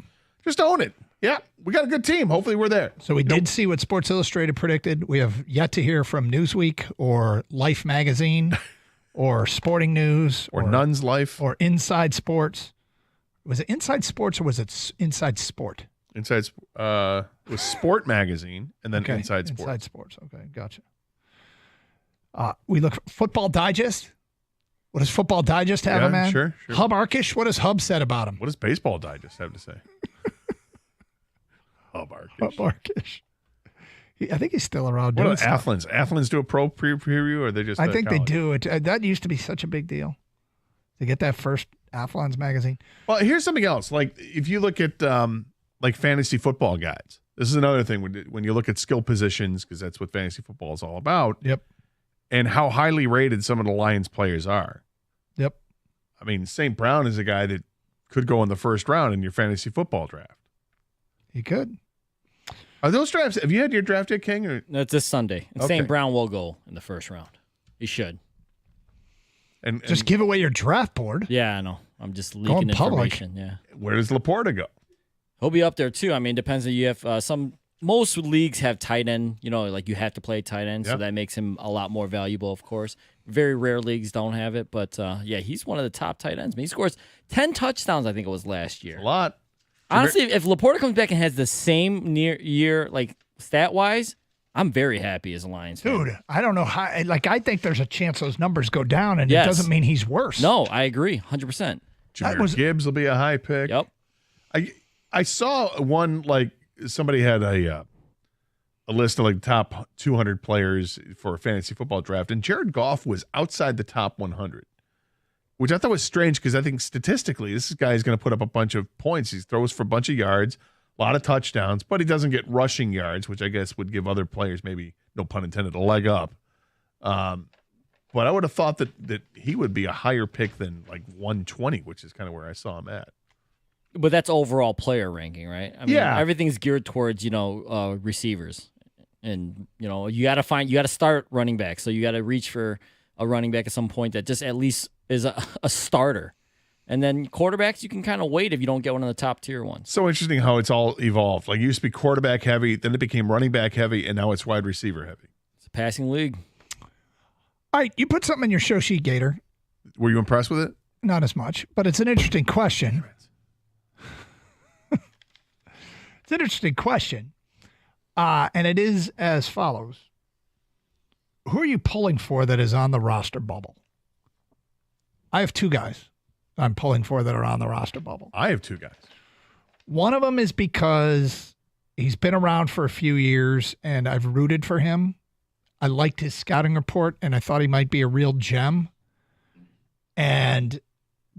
just own it. Yeah, we got a good team. Hopefully we're there. So we did see what Sports Illustrated predicted. We have yet to hear from Newsweek or Life Magazine or Sporting News. Or Nun's Life. Or Inside Sports. Was it Inside Sports or was it Inside Sport? Inside was Sport Magazine and then Inside Sports. Inside Sports. Okay, gotcha. We look for Football Digest. What does Football Digest have, man? Sure. Hub Arkish, what does Hub said about him? What does Baseball Digest have to say? Hub Arkish. I think he's still around. What about Athens? Athens do a pro preview, or they just? I think they do it. That used to be such a big deal to get that first Athlon's magazine. Well, here's something else. Like if you look at like fantasy football guides, this is another thing when you look at skill positions, because that's what fantasy football is all about. Yep. And how highly rated some of the Lions players are. Yep. I mean, St. Brown is a guy that could go in the first round in your fantasy football draft. He could. Are those drafts? Have you had your draft yet, King? Or? That's this Sunday. And St. Brown will go in the first round. He should. And just give away your draft board. Yeah, I know. I'm just leaking information. Yeah. Where does Laporta go? He'll be up there too. I mean, it depends. You have most leagues have tight end. You know, like you have to play tight end, so that makes him a lot more valuable. Of course, very rare leagues don't have it, but yeah, he's one of the top tight ends. I mean, he scores 10 touchdowns. I think it was last year. A lot. Honestly, if Laporta comes back and has the same year, like stat wise, I'm very happy as a Lions fan. Dude, I don't know how. Like, I think there's a chance those numbers go down, and it doesn't mean he's worse. No, I agree, 100%. Jahmyr Gibbs will be a high pick. Yep. I saw one, like somebody had a list of like top 200 players for a fantasy football draft, and Jared Goff was outside the top 100. Which I thought was strange because I think statistically this guy is going to put up a bunch of points. He throws for a bunch of yards, a lot of touchdowns, but he doesn't get rushing yards, which I guess would give other players maybe, no pun intended, a leg up. But I would have thought that he would be a higher pick than like 120, which is kind of where I saw him at. But that's overall player ranking, right? I mean, everything's geared towards, receivers. And, you got to start running back. So you got to reach for a running back at some point that just at least is a starter. And then quarterbacks, you can kind of wait if you don't get one of the top tier ones. So interesting how it's all evolved. Like it used to be quarterback heavy, then it became running back heavy, and now it's wide receiver heavy. It's a passing league. All right, you put something in your show sheet, Gator. Were you impressed with it? Not as much, but it's an interesting question. It's an interesting question. And it is as follows. Who are you pulling for that is on the roster bubble? I have two guys I'm pulling for that are on the roster bubble. I have two guys. One of them is because he's been around for a few years and I've rooted for him. I liked his scouting report and I thought he might be a real gem. And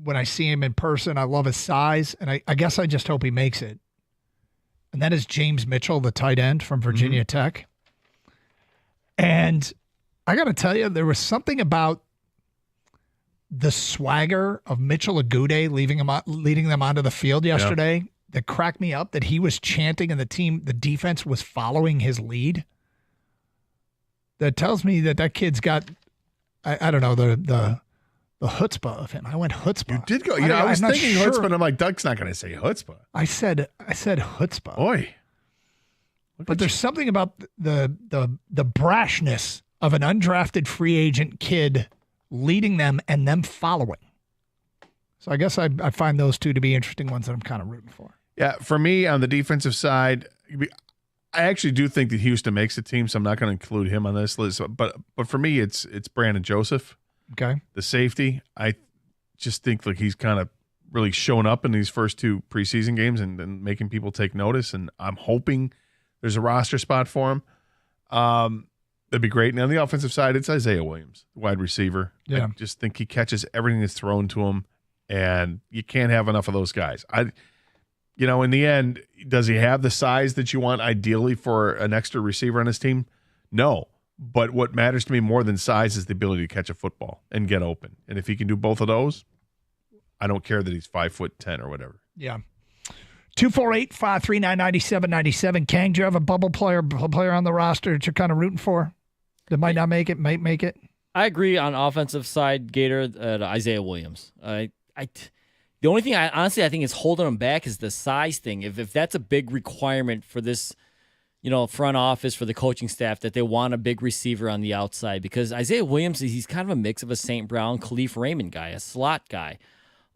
when I see him in person, I love his size. And I guess I just hope he makes it. And that is James Mitchell, the tight end from Virginia Tech. And I got to tell you, there was something about the swagger of Mitchell Agude leading them onto the field yesterday that cracked me up, that he was chanting and the defense was following his lead. That tells me that kid's got, I don't know, the chutzpah of him. I went chutzpah. You did go. I was thinking chutzpah. I'm like, Doug's not going to say chutzpah. I said chutzpah. Oy. But there's something about the brashness of an undrafted free agent kid leading them and them following. So I guess I find those two to be interesting ones that I'm kind of rooting for. Yeah, for me on the defensive side, I actually do think that Houston makes the team, so I'm not going to include him on this list. But for me, it's Brandon Joseph. Okay. The safety. I just think like he's kind of really shown up in these first two preseason games and making people take notice. And I'm hoping there's a roster spot for him. That'd be great. And on the offensive side, it's Isaiah Williams, wide receiver. Yeah. I just think he catches everything that's thrown to him, and you can't have enough of those guys. In the end, does he have the size that you want ideally for an extra receiver on his team? No. But what matters to me more than size is the ability to catch a football and get open. And if he can do both of those, I don't care that he's 5'10" or whatever. Yeah. 248-539-9797. Kang, do you have a bubble player on the roster that you're kind of rooting for that might not make it, might make it? I agree on offensive side, Gator, Isaiah Williams. The only thing I think is holding him back is the size thing. If that's a big requirement for this, front office, for the coaching staff, that they want a big receiver on the outside, because Isaiah Williams, he's kind of a mix of a St. Brown, Khalif Raymond guy, a slot guy.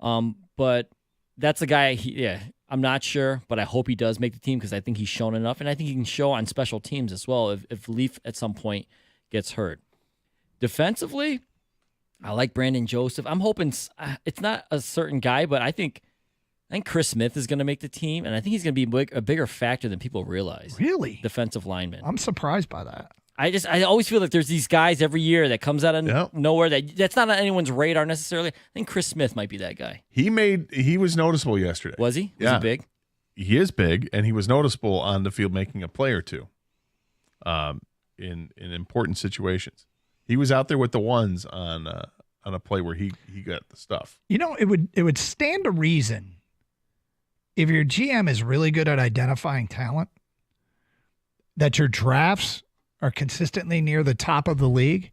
But that's a guy, I'm not sure, but I hope he does make the team because I think he's shown enough, and I think he can show on special teams as well if Leaf at some point gets hurt. Defensively, I like Brandon Joseph. I'm hoping it's not a certain guy, but I think Chris Smith is going to make the team, and I think he's going to be a bigger factor than people realize. Really? Defensive lineman. I'm surprised by that. I always feel like there's these guys every year that comes out of nowhere that's not on anyone's radar necessarily. I think Chris Smith might be that guy. He was noticeable yesterday. Was he? Was he big? He is big, and he was noticeable on the field making a play or two in important situations. He was out there with the ones on a play where he got the stuff. It would stand to reason if your GM is really good at identifying talent that your drafts are consistently near the top of the league.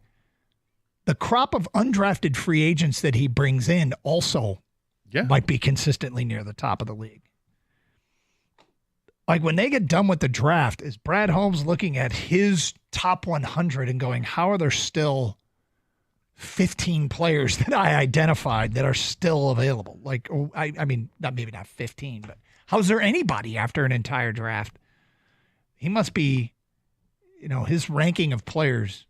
The crop of undrafted free agents that he brings in also might be consistently near the top of the league. Like when they get done with the draft, is Brad Holmes looking at his top 100 and going, how are there still 15 players that I identified that are still available? Like, maybe not 15, but how's there anybody after an entire draft? He must be, his ranking of players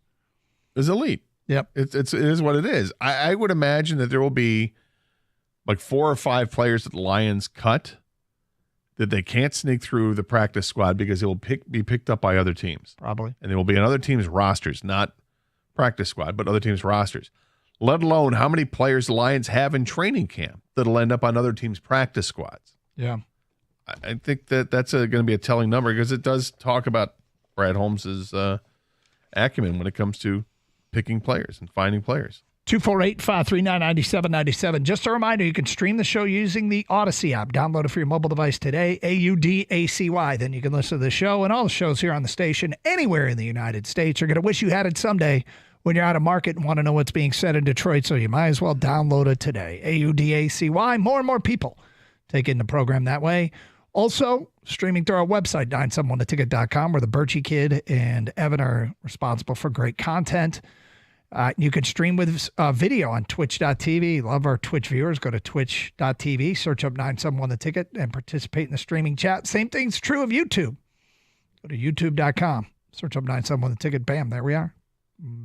is elite. Yep. It is what it is. I would imagine that there will be like 4 or 5 players that the Lions cut that they can't sneak through the practice squad because it will be picked up by other teams. Probably. And they will be on other teams' rosters, not practice squad, but other teams' rosters. Let alone how many players the Lions have in training camp that'll end up on other teams' practice squads. Yeah. I think that's going to be a telling number because it does talk about Brad Holmes' acumen when it comes to picking players and finding players. 248-539-9797. Just a reminder, you can stream the show using the Odyssey app. Download it for your mobile device today, AUDACY. Then you can listen to the show and all the shows here on the station anywhere in the United States. You're going to wish you had it someday when you're out of market and want to know what's being said in Detroit, so you might as well download it today, AUDACY. More and more people take in the program that way. Also, streaming through our website, 971theticket.com, where the Birchie Kid and Evan are responsible for great content. You can stream with video on twitch.tv. Love our Twitch viewers. Go to twitch.tv, search up 971 The Ticket, and participate in the streaming chat. Same thing's true of YouTube. Go to youtube.com. Search up 971 The Ticket. Bam, there we are.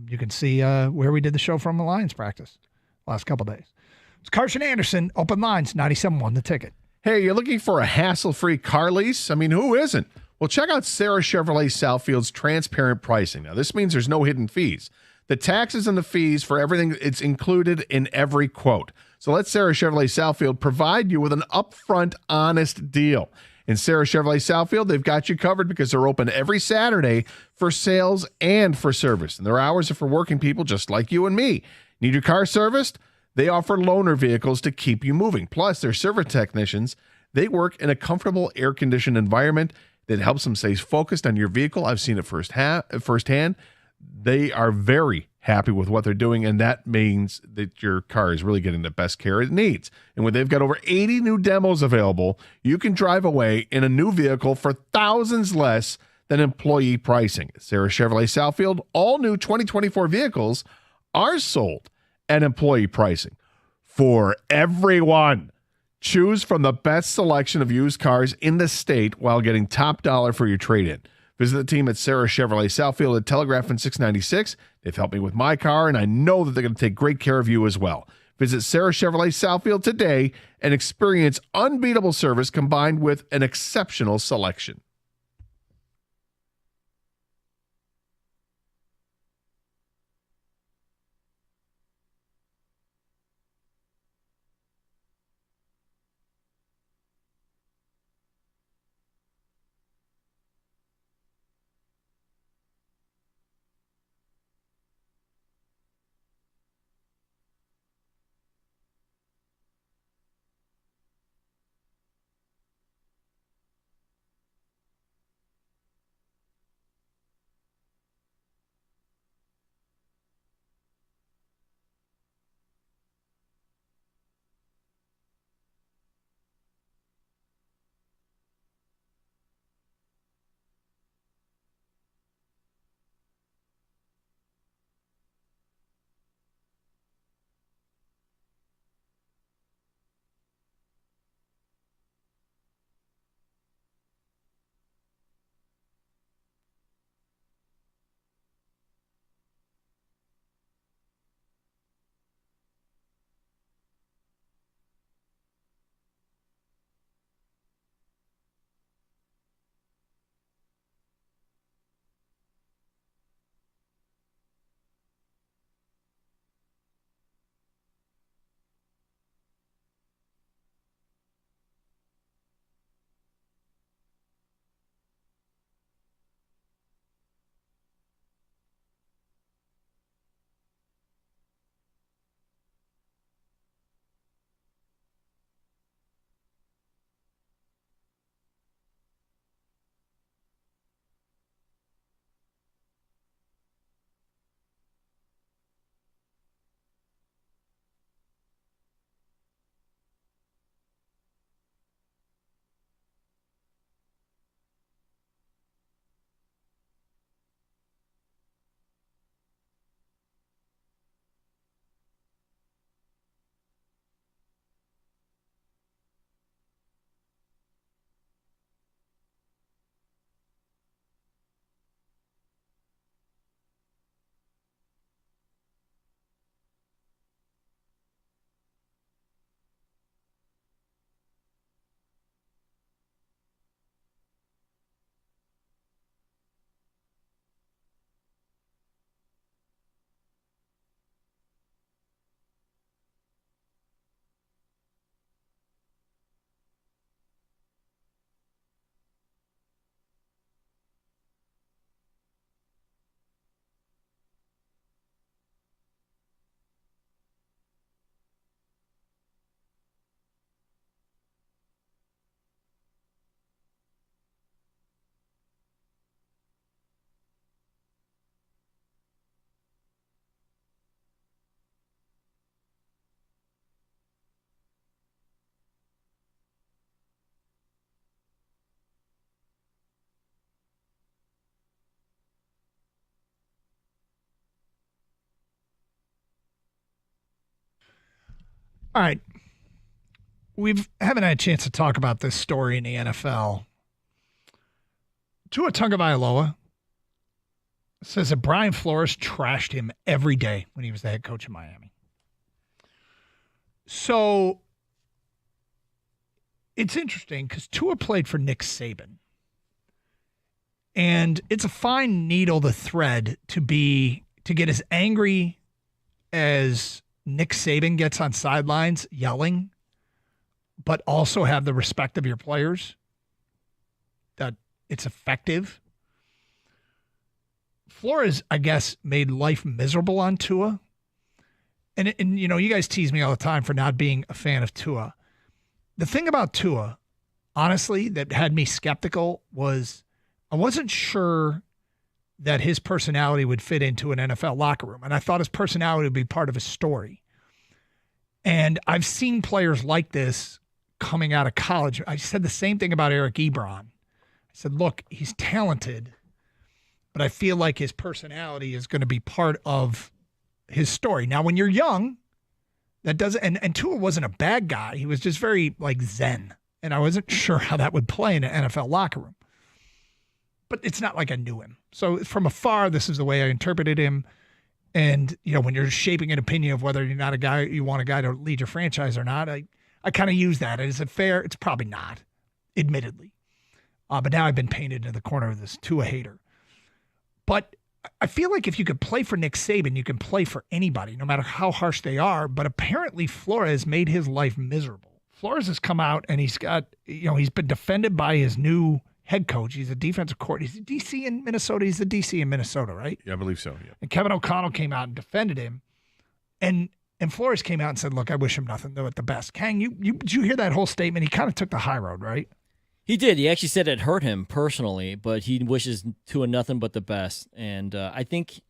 You can see where we did the show from the Lions practice last couple days. It's Carson Anderson, Open Lines, 97.1 The Ticket. Hey, you're looking for a hassle-free car lease? I mean, who isn't? Well, check out Sarah Chevrolet Southfield's transparent pricing. Now, this means there's no hidden fees. The taxes and the fees for everything, it's included in every quote. So let Sarah Chevrolet Southfield provide you with an upfront, honest deal. In Sarah Chevrolet Southfield, they've got you covered because they're open every Saturday for sales and for service. And their hours are for working people just like you and me. Need your car serviced? They offer loaner vehicles to keep you moving. Plus, their service technicians, they work in a comfortable air-conditioned environment that helps them stay focused on your vehicle. I've seen it firsthand. They are very happy with what they're doing, and that means that your car is really getting the best care it needs. And when they've got over 80 new demos available, you can drive away in a new vehicle for thousands less than employee pricing. At Sarah Chevrolet Southfield, all new 2024 vehicles are sold at employee pricing for everyone. Choose from the best selection of used cars in the state while getting top dollar for your trade-in. Visit the team at Sarah Chevrolet Southfield at Telegraph and 696. They've helped me with my car, and I know that they're going to take great care of you as well. Visit Sarah Chevrolet Southfield today and experience unbeatable service combined with an exceptional selection. All right. We haven't had a chance to talk about this story in the NFL. Tua Tagovailoa says that Brian Flores trashed him every day when he was the head coach in Miami. So it's interesting because Tua played for Nick Saban. And it's a fine needle to thread to get as angry as Nick Saban gets on sidelines yelling, but also have the respect of your players, that it's effective. Flores, I guess, made life miserable on Tua. And you know, you guys tease me all the time for not being a fan of Tua. The thing about Tua, honestly, that had me skeptical was I wasn't sure that his personality would fit into an NFL locker room. And I thought his personality would be part of his story. And I've seen players like this coming out of college. I said the same thing about Eric Ebron. I said, look, he's talented, but I feel like his personality is going to be part of his story. Now, when you're young, that doesn't, and Tua wasn't a bad guy. He was just very like zen. And I wasn't sure how that would play in an NFL locker room. But it's not like I knew him. So from afar, this is the way I interpreted him. And, you know, when you're shaping an opinion of whether you're not a guy, you want a guy to lead your franchise or not, I kind of use that. Is it fair? It's probably not, admittedly. But now I've been painted into the corner of this Tua hater. But I feel like if you could play for Nick Saban, you can play for anybody, no matter how harsh they are. But apparently Flores made his life miserable. Flores has come out and he's got, you know, he's been defended by his new head coach. He's a defensive coordinator. He's a DC in Minnesota. He's the DC in Minnesota, right? Yeah, I believe so, yeah. And Kevin O'Connell came out and defended him. And Flores came out and said, look, I wish him nothing but the best. Kang, did you hear that whole statement? He kind of took the high road, right? He did. He actually said it hurt him personally, but he wishes Tua nothing but the best. And I think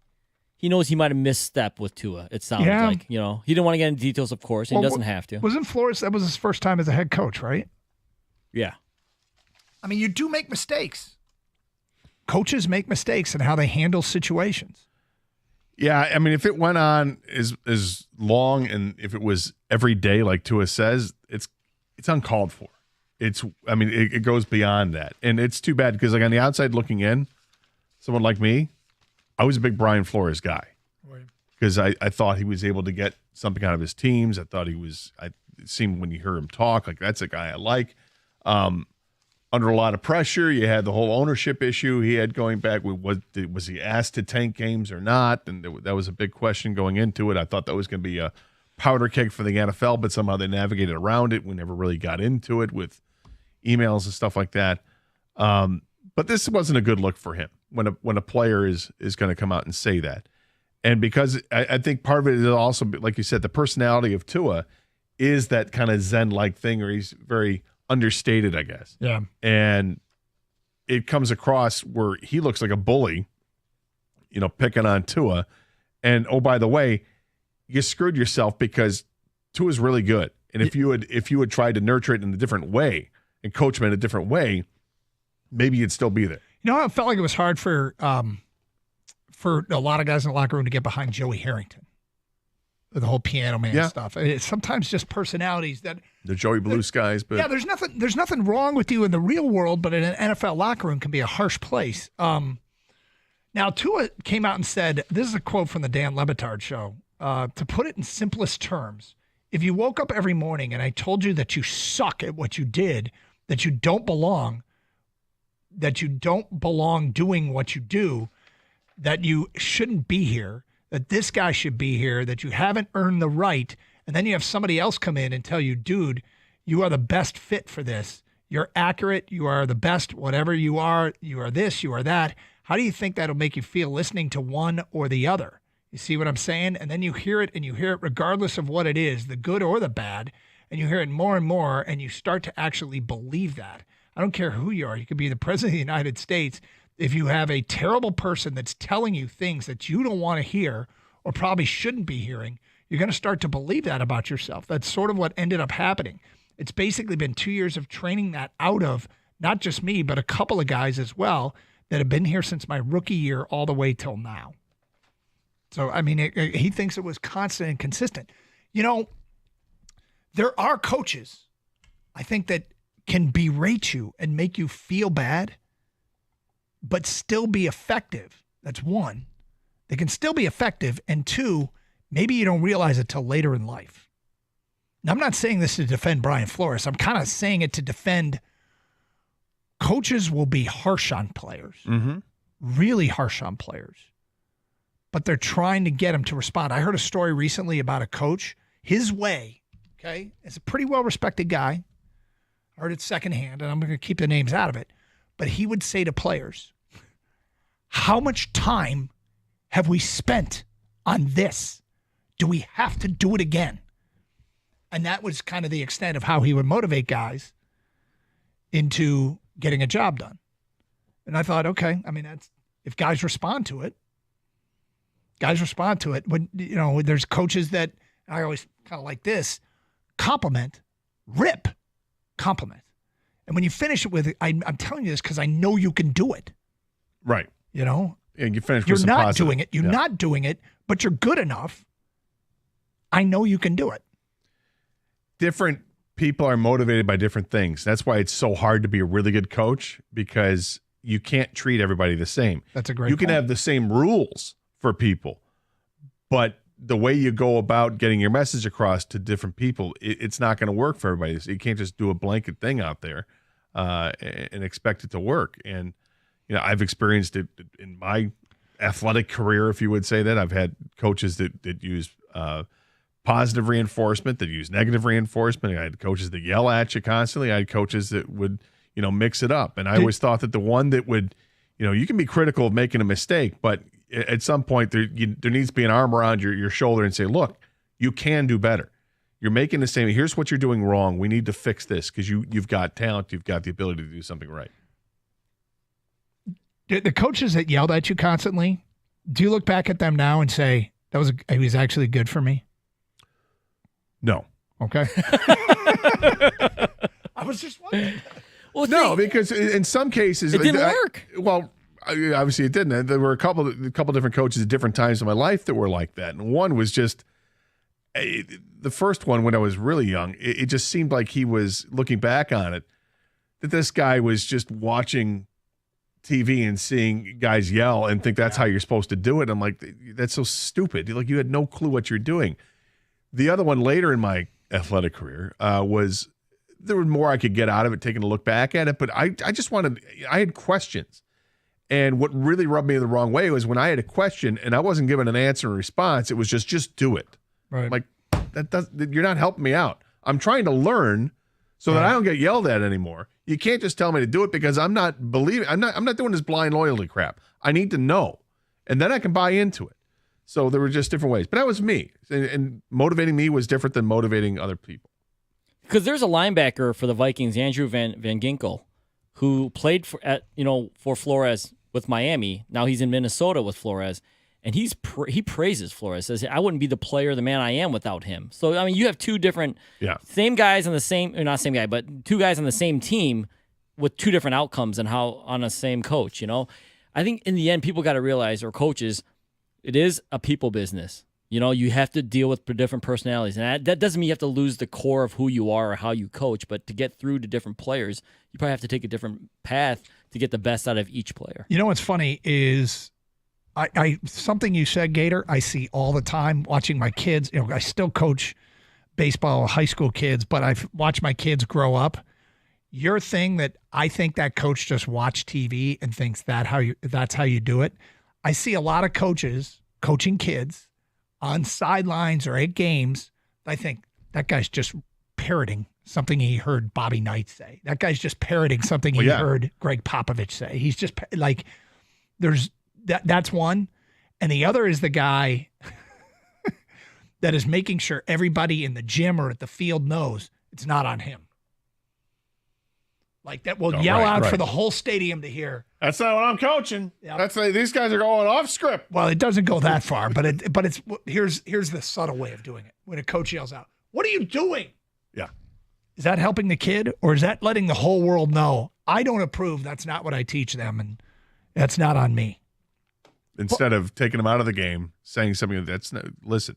he knows he might have misstepped with Tua, it sounds like. You know, he didn't want to get into details, of course. He doesn't have to. Wasn't Flores, that was his first time as a head coach, right? Yeah. I mean, you do make mistakes. Coaches make mistakes in how they handle situations. Yeah, I mean, if it went on as long and if it was every day, like Tua says, it's uncalled for. It goes beyond that. And it's too bad because, like, on the outside looking in, someone like me, I was a big Brian Flores guy because I thought he was able to get something out of his teams. I thought it seemed when you hear him talk, like that's a guy I like. Under a lot of pressure, you had the whole ownership issue he had going back. Was he asked to tank games or not? And that was a big question going into it. I thought that was going to be a powder keg for the NFL, but somehow they navigated around it. We never really got into it with emails and stuff like that. But this wasn't a good look for him when a player is going to come out and say that. And because I think part of it is also, like you said, the personality of Tua is that kind of Zen-like thing, or he's very understated, I guess. Yeah. And it comes across where he looks like a bully, you know, picking on Tua. And, oh, by the way, you screwed yourself because Tua's really good. And if you had tried to nurture it in a different way and coach him in a different way, maybe you'd still be there. You know, I felt like it was hard for a lot of guys in the locker room to get behind Joey Harrington. The whole Piano Man stuff. It's sometimes just personalities that the Joey Blue Skies, but yeah, there's nothing wrong with you in the real world, but in an NFL locker room can be a harsh place. Now Tua came out and said, this is a quote from the Dan Le Batard show. To put it in simplest terms, if you woke up every morning and I told you that you suck at what you did, that you don't belong doing what you do, that you shouldn't be here, that this guy should be here, that you haven't earned the right, and then you have somebody else come in and tell you, dude, you are the best fit for this. You're accurate. You are the best, whatever you are this, you are that. How do you think that'll make you feel listening to one or the other? You see what I'm saying? And then you hear it, and you hear it regardless of what it is, the good or the bad, and you hear it more and more, and you start to actually believe that. I don't care who you are. You could be the president of the United States. If you have a terrible person that's telling you things that you don't want to hear or probably shouldn't be hearing, you're going to start to believe that about yourself. That's sort of what ended up happening. It's basically been 2 years of training that out of not just me, but a couple of guys as well that have been here since my rookie year all the way till now. So, I mean, he thinks it was constant and consistent. You know, there are coaches, I think, that can berate you and make you feel bad but still be effective. That's one. They can still be effective. And two, maybe you don't realize it till later in life. Now, I'm not saying this to defend Brian Flores. I'm kind of saying it to defend coaches will be harsh on players, really harsh on players, but they're trying to get them to respond. I heard a story recently about a coach. His way, okay, is a pretty well-respected guy. I heard it secondhand, and I'm going to keep the names out of it. But he would say to players, how much time have we spent on this? Do we have to do it again? And that was kind of the extent of how he would motivate guys into getting a job done. And I thought, okay, I mean, that's if guys respond to it. When, you know, there's coaches that I always kind of like this, compliment, rip, compliment. And when you finish it with, I'm telling you this because I know you can do it. Right. You know? And you finish you're with some not positive. doing it. You're not doing it, but you're good enough. I know you can do it. Different people are motivated by different things. That's why it's so hard to be a really good coach, because you can't treat everybody the same. That's a great You can have the same rules for people, but the way you go about getting your message across to different people, it's not going to work for everybody. So you can't just do a blanket thing out there and expect it to work. And, you know, I've experienced it in my athletic career, if you would say that. I've had coaches that use positive reinforcement, that use negative reinforcement. I had coaches that yell at you constantly. I had coaches that would, you know, mix it up. And I always thought that the one that would, you know, you can be critical of making a mistake, but at some point there needs to be an arm around your shoulder and say, look, you can do better. You're making the same. Here's what you're doing wrong. We need to fix this because you've got talent. You've got the ability to do something right. The coaches that yelled at you constantly, do you look back at them now and say, he was actually good for me? No. Okay. I was just wondering. Well, no, because in some cases it didn't work. Well, obviously it didn't. There were a couple different coaches at different times in my life that were like that, and one was just the first one when I was really young. It just seemed like he was looking back on it that this guy was just watching TV and seeing guys yell and think that's how you're supposed to do it. I'm like, that's so stupid. Like, you had no clue what you're doing. The other one later in my athletic career was there was more I could get out of it, taking a look back at it. But I had questions. And what really rubbed me the wrong way was when I had a question and I wasn't given an answer or response, it was just do it. Right. Like, you're not helping me out. I'm trying to learn so that I don't get yelled at anymore. You can't just tell me to do it because I'm not doing this blind loyalty crap. I need to know. And then I can buy into it. So there were just different ways. But that was me. And motivating me was different than motivating other people. Because there's a linebacker for the Vikings, Andrew Van Ginkel, who played for Flores with Miami. Now he's in Minnesota with Flores. And he praises Flores, says, I wouldn't be the player, the man I am without him. So, I mean, you have two different, same guys on the same, or not same guy, but two guys on the same team with two different outcomes and how on the same coach, you know? I think in the end, people got to realize, or coaches, it is a people business. You know, you have to deal with different personalities. And that doesn't mean you have to lose the core of who you are or how you coach, but to get through to different players, you probably have to take a different path to get the best out of each player. You know what's funny is I something you said, Gator, I see all the time watching my kids. You know, I still coach baseball, high school kids, but I've watched my kids grow up. Your thing that I think that coach just watched TV and thinks that's how you do it. I see a lot of coaches coaching kids on sidelines or at games. I think that guy's just parroting something he heard Bobby Knight say. That guy's just parroting something he heard Greg Popovich say. He's just like, that's one. And the other is the guy that is making sure everybody in the gym or at the field knows it's not on him. Like that will yell out for the whole stadium to hear. That's not what I'm coaching. Yep. That's these guys are going off script. Well, it doesn't go that far, but it's here's the subtle way of doing it. When a coach yells out, "What are you doing?" Yeah. Is that helping the kid, or is that letting the whole world know I don't approve? That's not what I teach them, and that's not on me. Instead of taking them out of the game, saying something that's listen,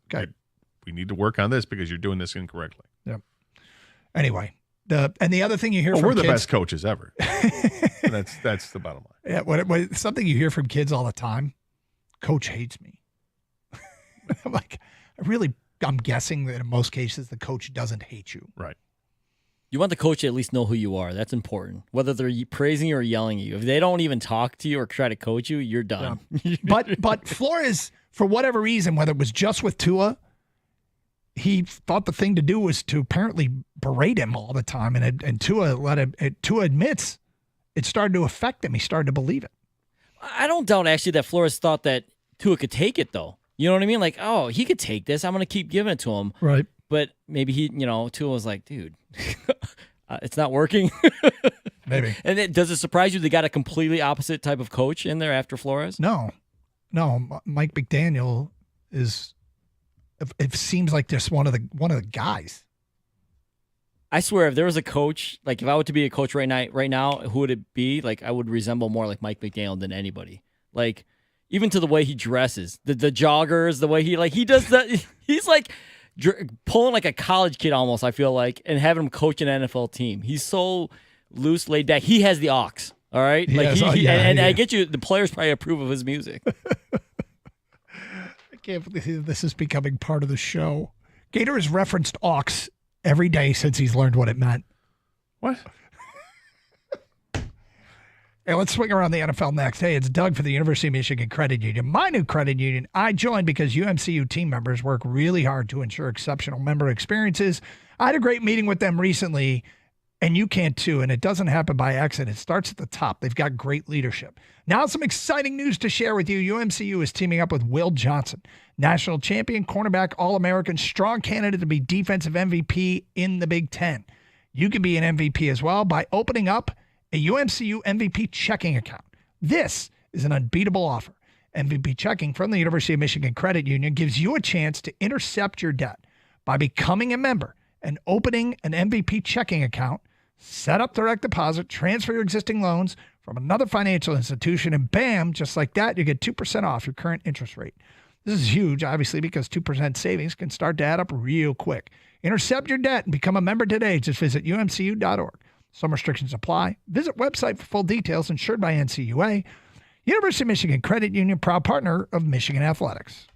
we need to work on this because you're doing this incorrectly. Yep. Anyway, And the other thing you hear well, from we're the kids, best coaches ever. That's the bottom line. Yeah, something you hear from kids all the time. Coach hates me. I'm like, I'm guessing that in most cases the coach doesn't hate you. Right. You want the coach to at least know who you are. That's important. Whether they're praising you or yelling at you. If they don't even talk to you or try to coach you, you're done. Yeah. But Flores, for whatever reason, whether it was just with Tua, he thought the thing to do was to apparently berate him all the time, and Tua admits it started to affect him. He started to believe it. I don't doubt actually that Flores thought that Tua could take it though. You know what I mean? Like, oh, he could take this. I'm going to keep giving it to him. Right. But maybe Tua was like, dude, it's not working. Maybe. And does it surprise you they got a completely opposite type of coach in there after Flores? No. Mike McDaniel is. It seems like just one of the guys. I swear, if there was a coach, like if I were to be a coach right now, who would it be? Like I would resemble more like Mike McDaniel than anybody. Like even to the way he dresses, the joggers, the way he does that. He's like pulling like a college kid almost. I feel like, and having him coach an NFL team. He's so loose, laid back. He has the aux. All right, I get you. The players probably approve of his music. I can't believe this is becoming part of the show. Gator has referenced aux every day since he's learned what it meant. What? Hey, let's swing around the NFL next. Hey, it's Doug for the University of Michigan Credit Union. My new credit union, I joined because UMCU team members work really hard to ensure exceptional member experiences. I had a great meeting with them recently, and you can too, and it doesn't happen by accident. It starts at the top. They've got great leadership. Now some exciting news to share with you. UMCU is teaming up with Will Johnson, national champion, cornerback, All-American, strong candidate to be defensive MVP in the Big Ten. You can be an MVP as well by opening up a UMCU MVP checking account. This is an unbeatable offer. MVP checking from the University of Michigan Credit Union gives you a chance to intercept your debt by becoming a member and opening an MVP checking account, set up direct deposit, transfer your existing loans from another financial institution, and bam, just like that, you get 2% off your current interest rate. This is huge, obviously, because 2% savings can start to add up real quick. Intercept your debt and become a member today. Just visit umcu.org. Some restrictions apply. Visit website for full details. Insured by NCUA. University of Michigan Credit Union, proud partner of Michigan Athletics.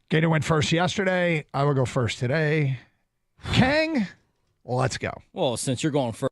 Gator went first yesterday. I will go first today. Kang, let's go. Well, since you're going first.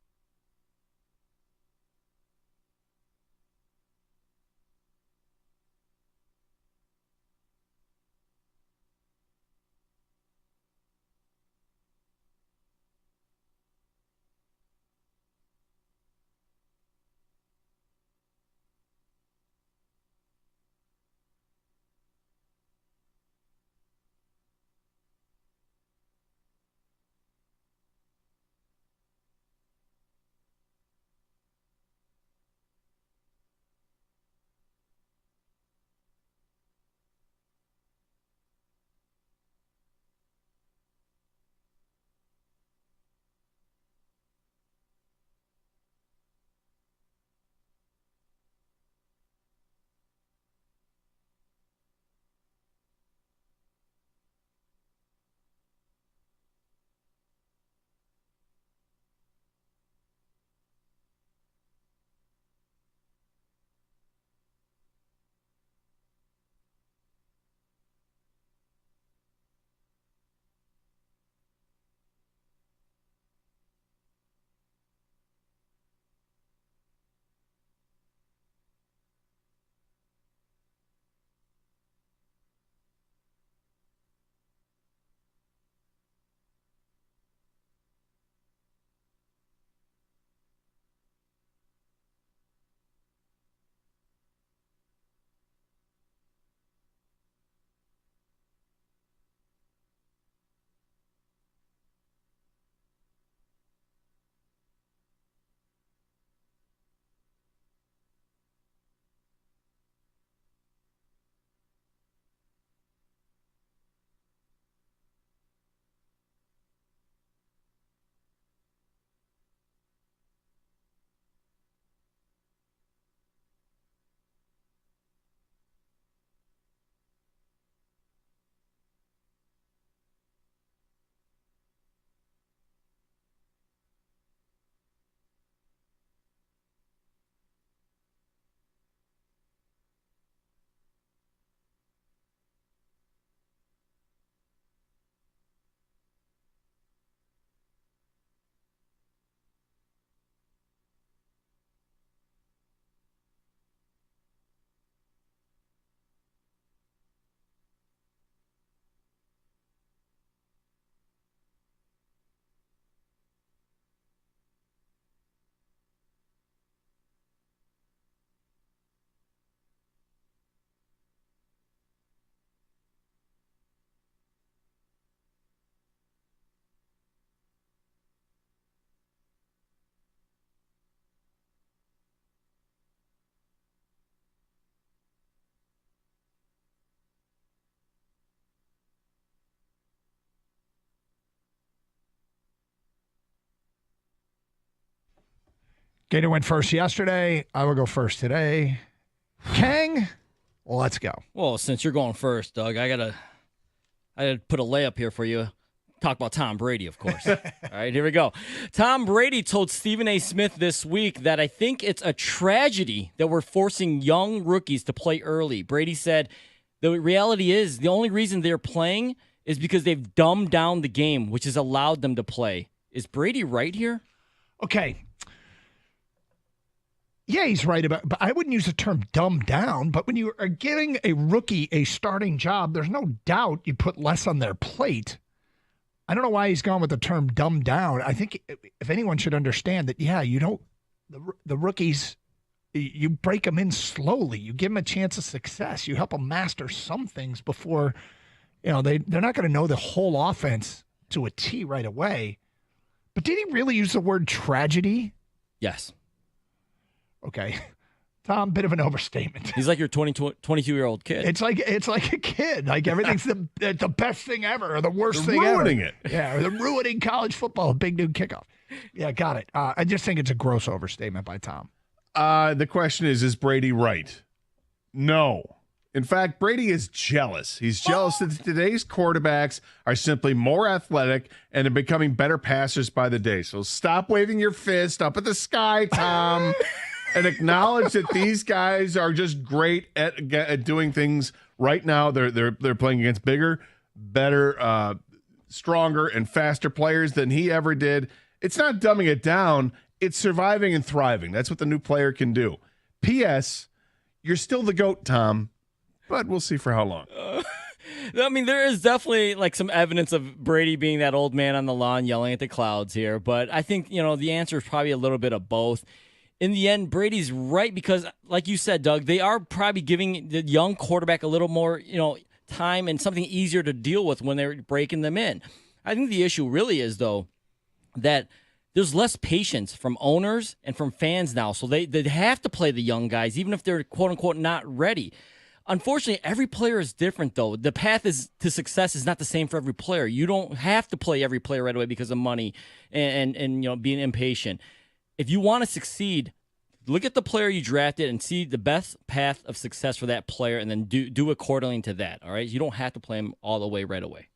Gator went first yesterday. I will go first today. Kang, let's go. Well, since you're going first, Doug, I gotta put a layup here for you. Talk about Tom Brady, of course. All right, here we go. Tom Brady told Stephen A. Smith this week that I think it's a tragedy that we're forcing young rookies to play early. Brady said the reality is the only reason they're playing is because they've dumbed down the game, which has allowed them to play. Is Brady right here? Okay. Yeah, he's right about, but I wouldn't use the term dumb down. But when you are giving a rookie a starting job, there's no doubt you put less on their plate. I don't know why he's gone with the term dumb down. I think if anyone should understand that, yeah, you don't, the rookies, you break them in slowly. You give them a chance of success. You help them master some things before, they're not going to know the whole offense to a T right away. But did he really use the word tragedy? Yes. Okay. Tom, bit of an overstatement. He's like your 22-year-old kid. It's like a kid. Like everything's the best thing ever or the worst thing ever. Ruining it. Yeah, or they're ruining college football, a big noon kickoff. Yeah, got it. I just think it's a gross overstatement by Tom. The question is Brady right? No. In fact, Brady is jealous. He's jealous that today's quarterbacks are simply more athletic and are becoming better passers by the day. So stop waving your fist up at the sky, Tom. And acknowledge that these guys are just great at doing things right now. They're playing against bigger, better, stronger, and faster players than he ever did. It's not dumbing it down. It's surviving and thriving. That's what the new player can do. P.S. You're still the GOAT, Tom, but we'll see for how long. I mean, there is definitely like some evidence of Brady being that old man on the lawn yelling at the clouds here. But I think, the answer is probably a little bit of both. In the end, Brady's right because, like you said, Doug, they are probably giving the young quarterback a little more, time and something easier to deal with when they're breaking them in. I think the issue really is, though, that there's less patience from owners and from fans now. So they have to play the young guys, even if they're, quote-unquote, not ready. Unfortunately, every player is different, though. The path to success is not the same for every player. You don't have to play every player right away because of money and being impatient. If you want to succeed, look at the player you drafted and see the best path of success for that player and then do accordingly to that, all right? You don't have to play him all the way right away.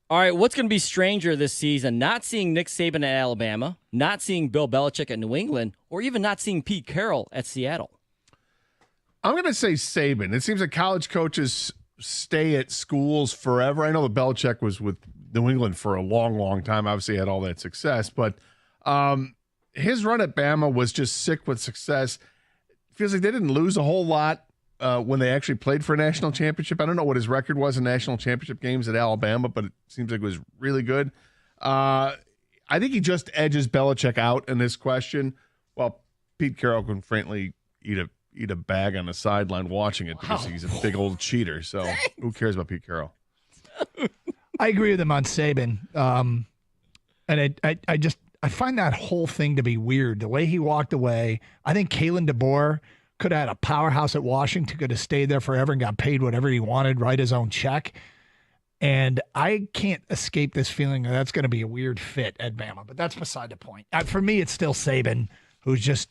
All right, what's going to be stranger this season? Not seeing Nick Saban at Alabama, not seeing Bill Belichick at New England, or even not seeing Pete Carroll at Seattle? I'm going to say Saban. It seems like college coaches stay at schools forever. I know that Belichick was with New England for a long, long time. Obviously had all that success, but his run at Bama was just sick with success. It feels like they didn't lose a whole lot when they actually played for a national championship. I don't know what his record was in national championship games at Alabama, but it seems like it was really good. I think he just edges Belichick out in this question. Well, Pete Carroll can frankly eat a bag on the sideline watching it because he's a big old cheater. So who cares about Pete Carroll? I agree with him on Saban. And I find that whole thing to be weird. The way he walked away, I think Kalen DeBoer could have had a powerhouse at Washington, could have stayed there forever and got paid whatever he wanted, write his own check. And I can't escape this feeling that that's going to be a weird fit at Bama, but that's beside the point. For me, it's still Saban, who's just,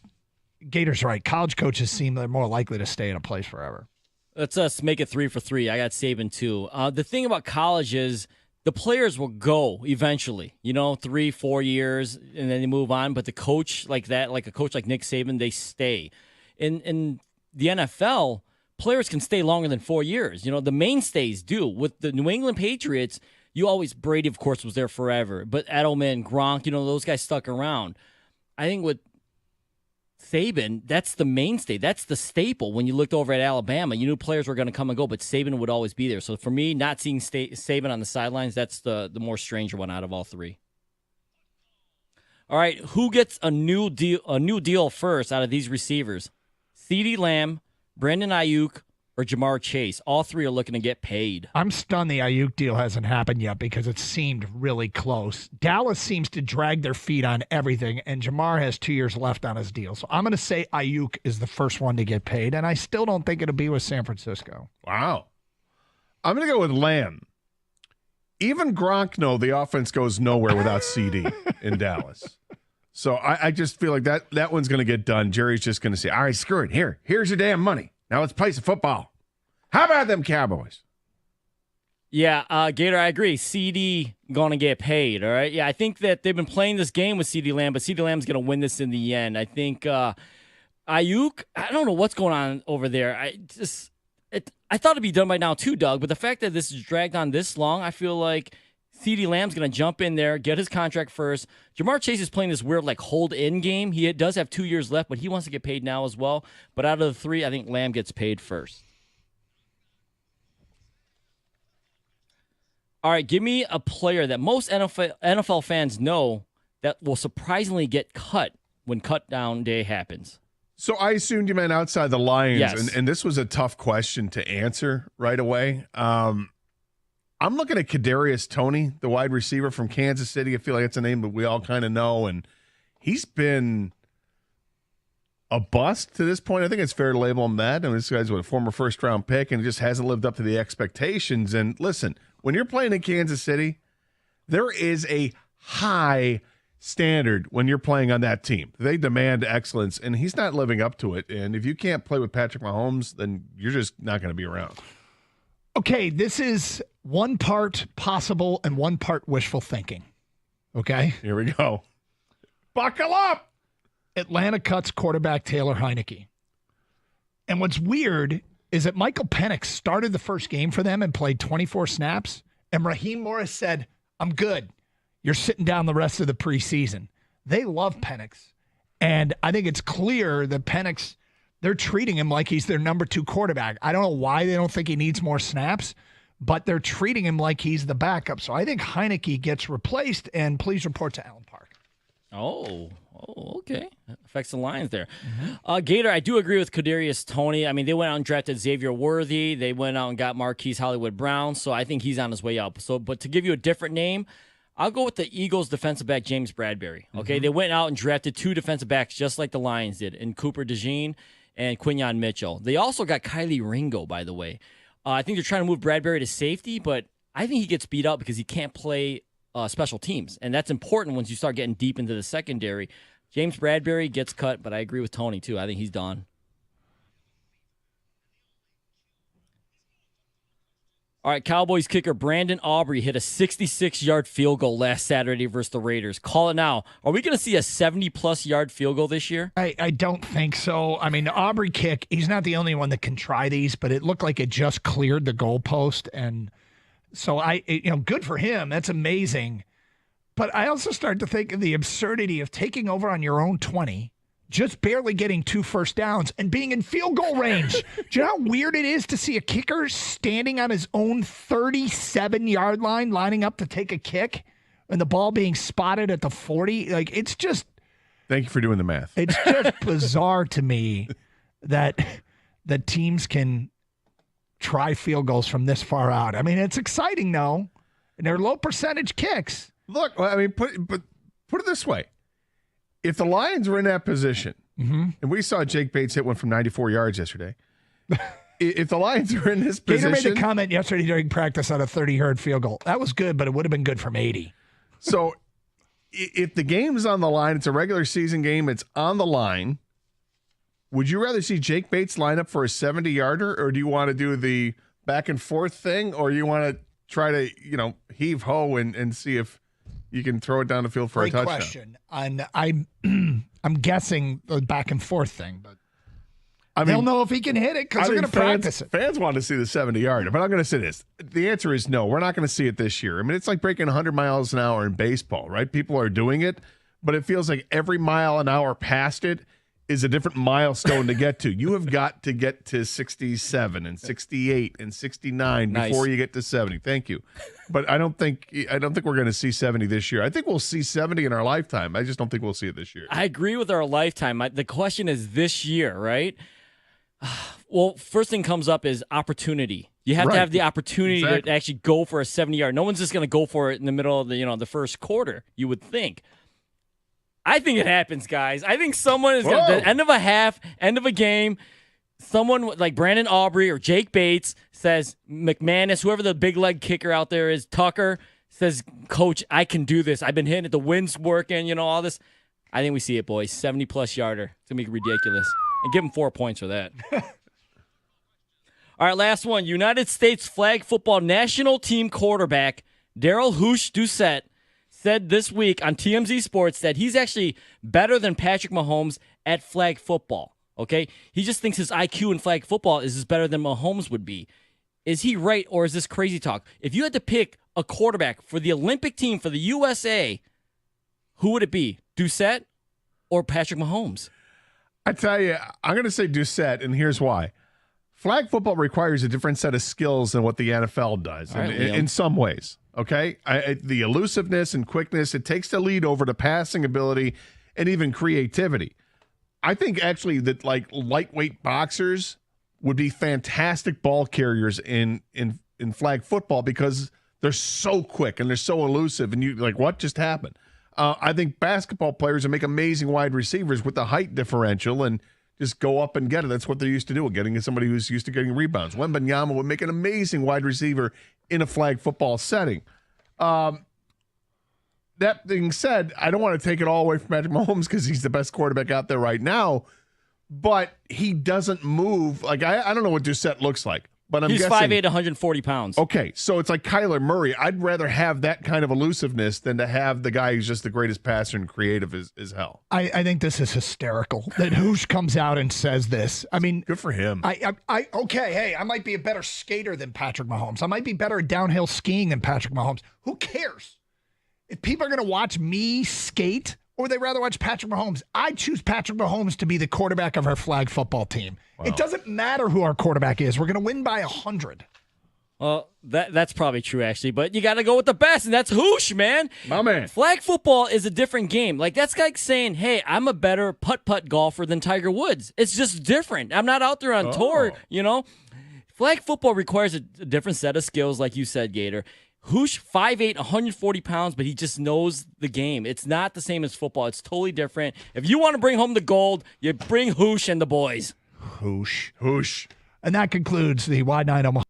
Gator's right. College coaches seem they're more likely to stay in a place forever. Let's make it 3 for 3. I got Saban too. The thing about college is the players will go eventually, 3-4 years, and then they move on. But the coach like that, like a coach like Nick Saban, they stay. In the NFL, players can stay longer than 4 years. The mainstays do. With the New England Patriots, Brady, of course, was there forever. But Edelman, Gronk, those guys stuck around. I think with Saban, that's the mainstay. That's the staple. When you looked over at Alabama, you knew players were going to come and go, but Saban would always be there. So for me, not seeing Saban on the sidelines, that's the more stranger one out of all three. All right, who gets a new deal first out of these receivers? CeeDee Lamb, Brandon Ayuk, or Jamar Chase? All three are looking to get paid. I'm stunned the Ayuk deal hasn't happened yet because it seemed really close. Dallas seems to drag their feet on everything, and Jamar has 2 years left on his deal. So I'm going to say Ayuk is the first one to get paid, and I still don't think it'll be with San Francisco. Wow. I'm going to go with Lamb. Even Gronk the offense goes nowhere without CD in Dallas. So I just feel like that one's going to get done. Jerry's just going to say, all right, screw it. Here's your damn money. Now let's play some football. How about them Cowboys? Yeah, Gator, I agree. CD going to get paid, all right? Yeah, I think that they've been playing this game with CD Lamb, but CD Lamb's going to win this in the end. I think Ayuk, I don't know what's going on over there. I thought it'd be done by now too, Doug, but the fact that this is dragged on this long, I feel like CD Lamb's going to jump in there, get his contract first. Jamar Chase is playing this weird hold-in game. He does have 2 years left, but he wants to get paid now as well. But out of the three, I think Lamb gets paid first. All right, give me a player that most NFL fans know that will surprisingly get cut when cut down day happens. So I assumed you meant outside the Lions, yes. and this was a tough question to answer right away. I'm looking at Kadarius Toney, the wide receiver from Kansas City. I feel like it's a name that we all kind of know, and he's been a bust to this point. I think it's fair to label him that. I mean, this guy's a former first-round pick, and just hasn't lived up to the expectations. And listen, when you're playing in Kansas City, there is a high standard when you're playing on that team. They demand excellence, and he's not living up to it. And if you can't play with Patrick Mahomes, then you're just not going to be around. Okay, this is one part possible and one part wishful thinking. Okay? Here we go. Buckle up! Atlanta cuts quarterback Taylor Heineke. And what's weird is that Michael Penix started the first game for them and played 24 snaps, and Raheem Morris said, I'm good. You're sitting down the rest of the preseason. They love Penix, and I think it's clear that Penix, they're treating him like he's their number 2 quarterback. I don't know why they don't think he needs more snaps, but they're treating him like he's the backup. So I think Heineke gets replaced, and please report to Allen Park. Oh, okay. That affects the Lions there. Mm-hmm. Gator, I do agree with Kadarius Toney. I mean, they went out and drafted Xavier Worthy. They went out and got Marquise Hollywood Brown, so I think he's on his way up. So, but to give you a different name, I'll go with the Eagles defensive back, James Bradberry. Okay, mm-hmm. They went out and drafted 2 defensive backs just like the Lions did, in Cooper DeJean and Quinyon Mitchell. They also got Kylie Ringo, by the way. I think they're trying to move Bradberry to safety, but I think he gets beat up because he can't play special teams, and that's important once you start getting deep into the secondary. James Bradberry gets cut, but I agree with Tony, too. I think he's done. All right, Cowboys kicker Brandon Aubrey hit a 66-yard field goal last Saturday versus the Raiders. Call it now. Are we going to see a 70-plus yard field goal this year? I don't think so. I mean, the Aubrey kick, he's not the only one that can try these, but it looked like it just cleared the goalpost, and so good for him. That's amazing. But I also start to think of the absurdity of taking over on your own 20, just barely getting 2 first downs, and being in field goal range. Do you know how weird it is to see a kicker standing on his own 37-yard line, lining up to take a kick, and the ball being spotted at the 40? Like, it's just... Thank you for doing the math. It's just bizarre to me that teams can try field goals from this far out. I mean, it's exciting, though, and they're low percentage kicks. Look, I mean, put it this way. If the Lions were in that position, mm-hmm. and we saw Jake Bates hit one from 94 yards yesterday, if the Lions were in this position... Gator made a comment yesterday during practice on a 30-yard field goal. That was good, but it would have been good from 80. So if the game's on the line, it's a regular season game, it's on the line, would you rather see Jake Bates line up for a 70-yarder, or do you want to do the back and forth thing, or you want to try to, heave ho and see if you can throw it down the field for a touchdown? Great question. And I'm guessing the back and forth thing, but they'll know if he can hit it because they're going to practice it. Fans want to see the 70-yarder, but I'm going to say this. The answer is no. We're not going to see it this year. I mean, it's like breaking 100 miles an hour in baseball, right? People are doing it, but it feels like every mile an hour past it is a different milestone to get to. You have got to get to 67 and 68 and 69 before you get to 70. Thank you. But I don't think we're going to see 70 this year. I think we'll see 70 in our lifetime. I just don't think we'll see it this year. I agree with our lifetime. The question is this year, right? Well, first thing comes up is opportunity. You have to have the opportunity to actually go for a 70-yard. No one's just going to go for it in the middle of the first quarter, you would think. I think it happens, guys. I think someone is going to, at the end of a half, end of a game, someone like Brandon Aubrey or Jake Bates says, McManus, whoever the big leg kicker out there is, Tucker, says, Coach, I can do this. I've been hitting it. The wind's working, all this. I think we see it, boys. 70-plus yarder. It's going to be ridiculous. And give him 4 points for that. All right, last one. United States flag football national team quarterback Darrell Hoosh Doucette said this week on TMZ Sports that he's actually better than Patrick Mahomes at flag football. Okay? He just thinks his IQ in flag football is better than Mahomes would be. Is he right, or is this crazy talk? If you had to pick a quarterback for the Olympic team for the USA, who would it be? Doucette or Patrick Mahomes? I tell you, I'm going to say Doucette, and here's why. Flag football requires a different set of skills than what the NFL does in some ways. Okay, the elusiveness and quickness it takes to lead over to passing ability and even creativity. I think actually that like lightweight boxers would be fantastic ball carriers in flag football because they're so quick and they're so elusive. And you like, what just happened? I think basketball players would make amazing wide receivers with the height differential and just go up and get it. That's what they're used to do, getting somebody who's used to getting rebounds. Wembanyama would make an amazing wide receiver in a flag football setting. That being said, I don't want to take it all away from Patrick Mahomes because he's the best quarterback out there right now, but he doesn't move. Like, I don't know what Doucette looks like, but I'm guessing. He's 5'8", 140 pounds. Okay, so it's like Kyler Murray. I'd rather have that kind of elusiveness than to have the guy who's just the greatest passer and creative as hell. I think this is hysterical that Hoosh comes out and says this. I mean, good for him. Okay, hey, I might be a better skater than Patrick Mahomes. I might be better at downhill skiing than Patrick Mahomes. Who cares? If people are going to watch me skate or they rather watch Patrick Mahomes, I choose Patrick Mahomes to be the quarterback of our flag football team. Wow. It doesn't matter who our quarterback is. We're going to win by 100. Well, that's probably true, actually. But you got to go with the best, and that's Hoosh, man. My man. Flag football is a different game. Like, that's like saying, hey, I'm a better putt-putt golfer than Tiger Woods. It's just different. I'm not out there on tour, you know. Flag football requires a different set of skills, like you said, Gator. Hoosh, 5'8", 140 pounds, but he just knows the game. It's not the same as football. It's totally different. If you want to bring home the gold, you bring Hoosh and the boys. Hoosh. And that concludes the Wide 9 Omaha.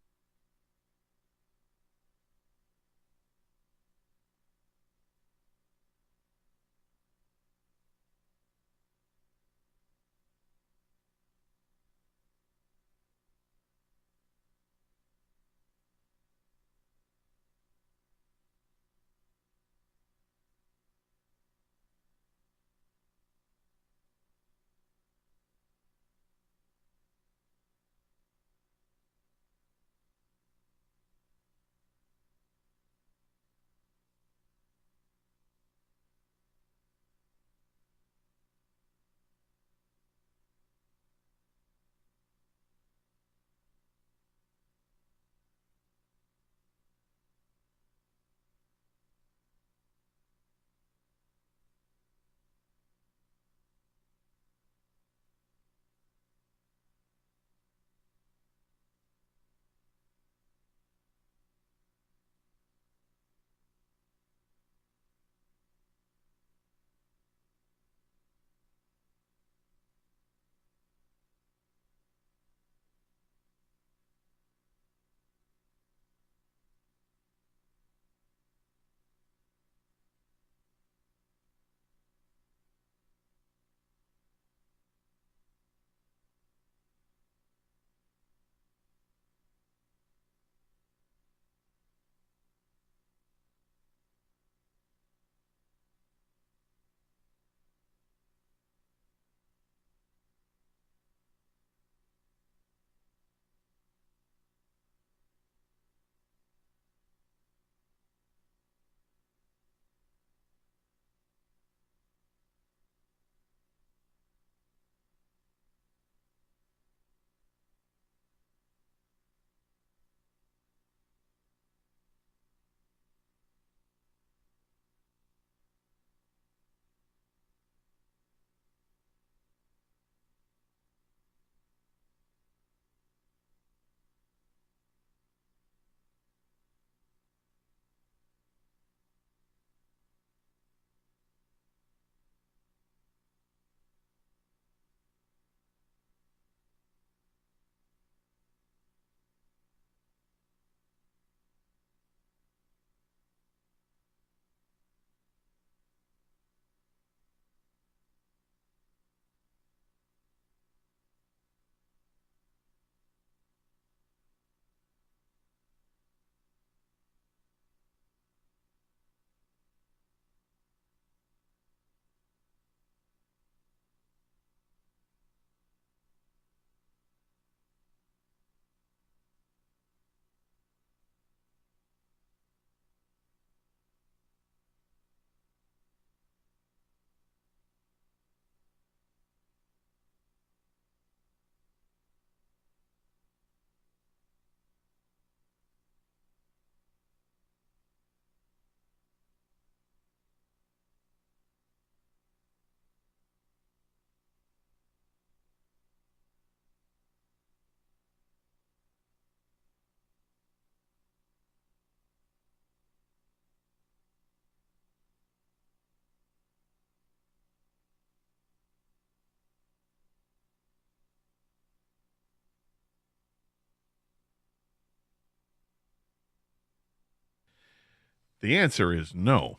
The answer is no.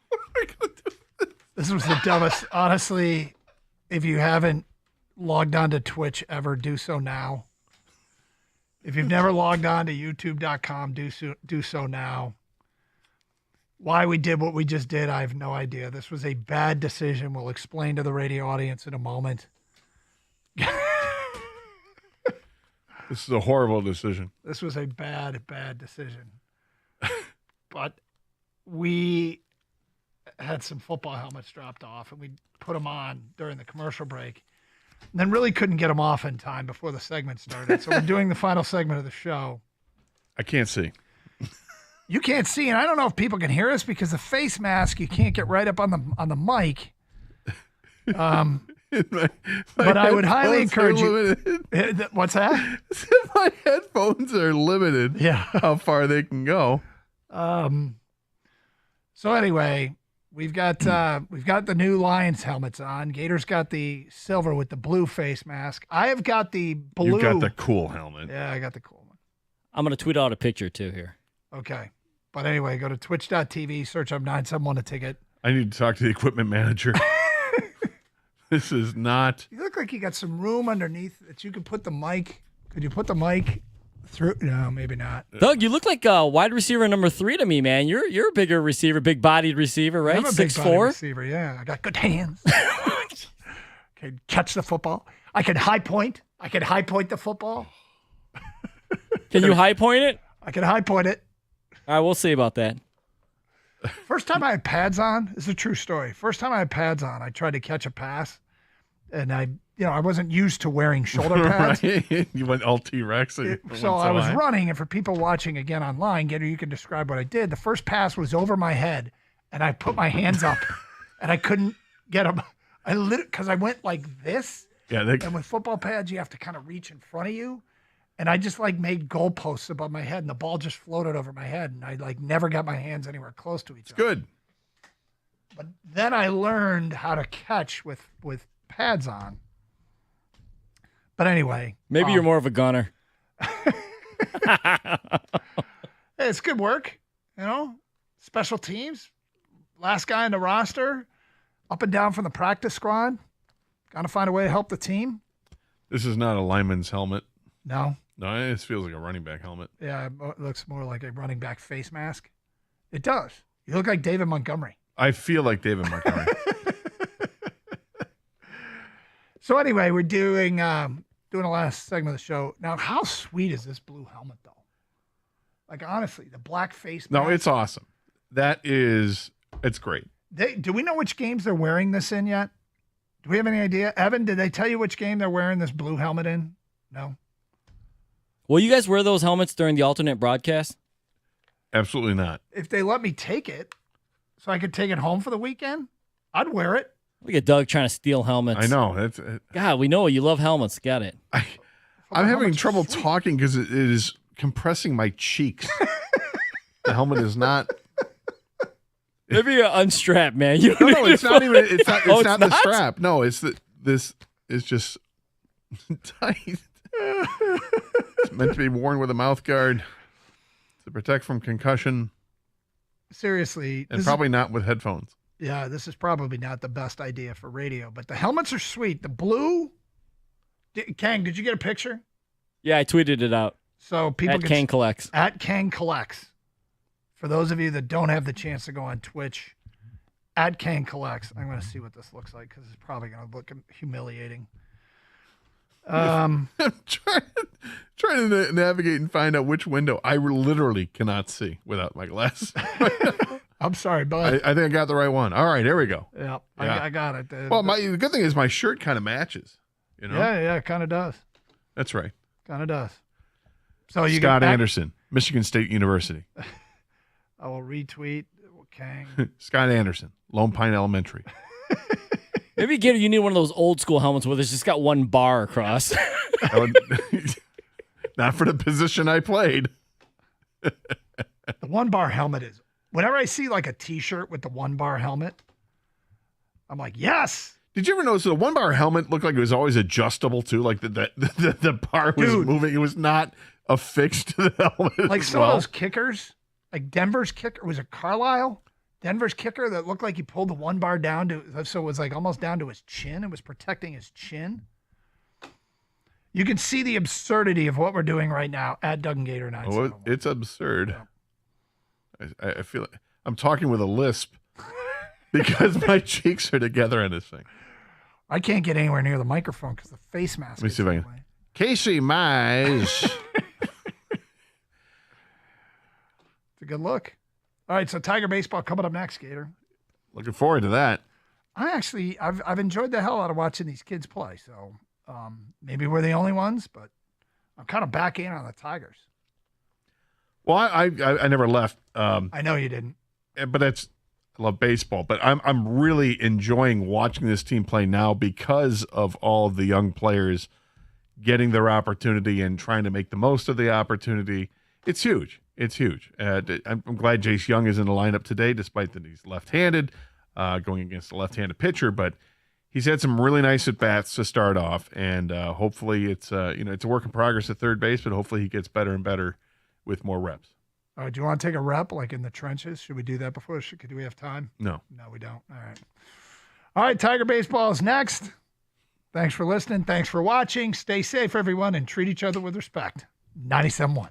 What am I going to do? This was the dumbest. Honestly, if you haven't logged on to Twitch ever, do so now. If you've never logged on to youtube.com, do so now. Why we did what we just did, I have no idea. This was a bad decision. We'll explain to the radio audience in a moment. This is a horrible decision. This was a bad decision. But we had some football helmets dropped off, and we put them on during the commercial break. And then really couldn't get them off in time before the segment started. So we're doing the final segment of the show. I can't see. You can't see, and I don't know if people can hear us because the face mask, you can't get right up on the mic. But I would highly encourage you. What's that? My headphones are limited. Yeah. How far they can go. So anyway, we've got the new Lions helmets on. Gator's got the silver with the blue face mask. I have got the blue. You got the cool helmet. Yeah, I got the cool one. I'm gonna tweet out a picture too here. Okay. But anyway, go to twitch.tv, search up 971 a ticket. I need to talk to the equipment manager. This is not. You look like you got some room underneath that you could put the mic. Could you put the mic through? No, maybe not. Doug, you look like a wide receiver number 3 to me, man. You're a bigger receiver, big bodied receiver, right? I'm a 6'4" receiver, yeah. I got good hands. Can catch the football. I can high point. I can high point the football. Can you high point it? I can high point it. All right, we'll see about that. First time I had pads on, this is a true story. First time I had pads on, I tried to catch a pass, and I wasn't used to wearing shoulder pads. Right. You went all T-Rex. So I was running, and for people watching again online, Gator, you can describe what I did. The first pass was over my head, and I put my hands up, and I couldn't get them. Because I went like this. Yeah. And with football pads, you have to kind of reach in front of you. And I just made goalposts above my head, and the ball just floated over my head, and I never got my hands anywhere close to each other. Good. But then I learned how to catch with pads on. But anyway, maybe you're more of a gunner. Hey, it's good work, Special teams, last guy in the roster, up and down from the practice squad. Got to find a way to help the team. This is not a lineman's helmet. No. No, it feels like a running back helmet. Yeah, it looks more like a running back face mask. It does. You look like David Montgomery. I feel like David Montgomery. So anyway, we're doing the last segment of the show. Now, how sweet is this blue helmet, though? Honestly, the black face mask. No, it's awesome. It's great. Do we know which games they're wearing this in yet? Do we have any idea? Evan, did they tell you which game they're wearing this blue helmet in? No. Will you guys wear those helmets during the alternate broadcast? Absolutely not. If they let me take it so I could take it home for the weekend, I'd wear it. Look at Doug trying to steal helmets. I know. God, we know you love helmets. Got it. I'm having trouble talking because it is compressing my cheeks. The helmet is not. Maybe you're unstrapped, man. No, it's not even. It's not. It's not the strap. No, it's this is just tight. It's meant to be worn with a mouth guard to protect from concussion. Seriously. And probably not with headphones. Yeah, this is probably not the best idea for radio, but the helmets are sweet. The blue. Kang, did you get a picture? Yeah, I tweeted it out. So people at Kang Collects. At Kang Collects. For those of you that don't have the chance to go on Twitch, at Kang Collects. I'm going to see what this looks like because it's probably going to look humiliating. I'm trying to navigate and find out which window I literally cannot see without my glasses. I'm sorry, bud. I think I got the right one. All right, there we go. Yeah. I got it. Well, the good thing is my shirt kind of matches. Yeah, it kind of does. That's right. Kind of does. So you Scott Anderson, Michigan State University. I will retweet Kang. Scott Anderson, Lone Pine Elementary. Maybe you need one of those old school helmets where there's just got one bar across. Not for the position I played. The 1-bar helmet is. Whenever I see a T-shirt with the 1-bar helmet, I'm like, yes. Did you ever notice the 1-bar helmet looked like it was always adjustable too? Like the bar was moving. It was not affixed to the helmet. Like some of those kickers. like Denver's kicker, was it Carlisle? Denver's kicker that looked like he pulled the one bar down so it was like almost down to his chin. It was protecting his chin. You can see the absurdity of what we're doing right now at Doug and Gator 971. Oh, it's absurd. Yeah. I feel like I'm talking with a lisp because my cheeks are together on this thing. I can't get anywhere near the microphone because the face mask. Let me see if I can. Casey Mize. It's a good look. All right, so Tiger baseball coming up next, Gator. Looking forward to that. I've enjoyed the hell out of watching these kids play. So maybe we're the only ones, but I'm kind of back in on the Tigers. Well, I never left. I know you didn't. But I love baseball. But I'm really enjoying watching this team play now because of all of the young players getting their opportunity and trying to make the most of the opportunity. It's huge. It's huge. I'm glad Jace Young is in the lineup today, despite that he's left-handed, going against a left-handed pitcher. But he's had some really nice at-bats to start off, and hopefully it's a work in progress at third base, but hopefully he gets better and better with more reps. All right, do you want to take a rep, like in the trenches? Should we do that before? Do we have time? No. No, we don't. All right, Tiger baseball is next. Thanks for listening. Thanks for watching. Stay safe, everyone, and treat each other with respect. 97.1.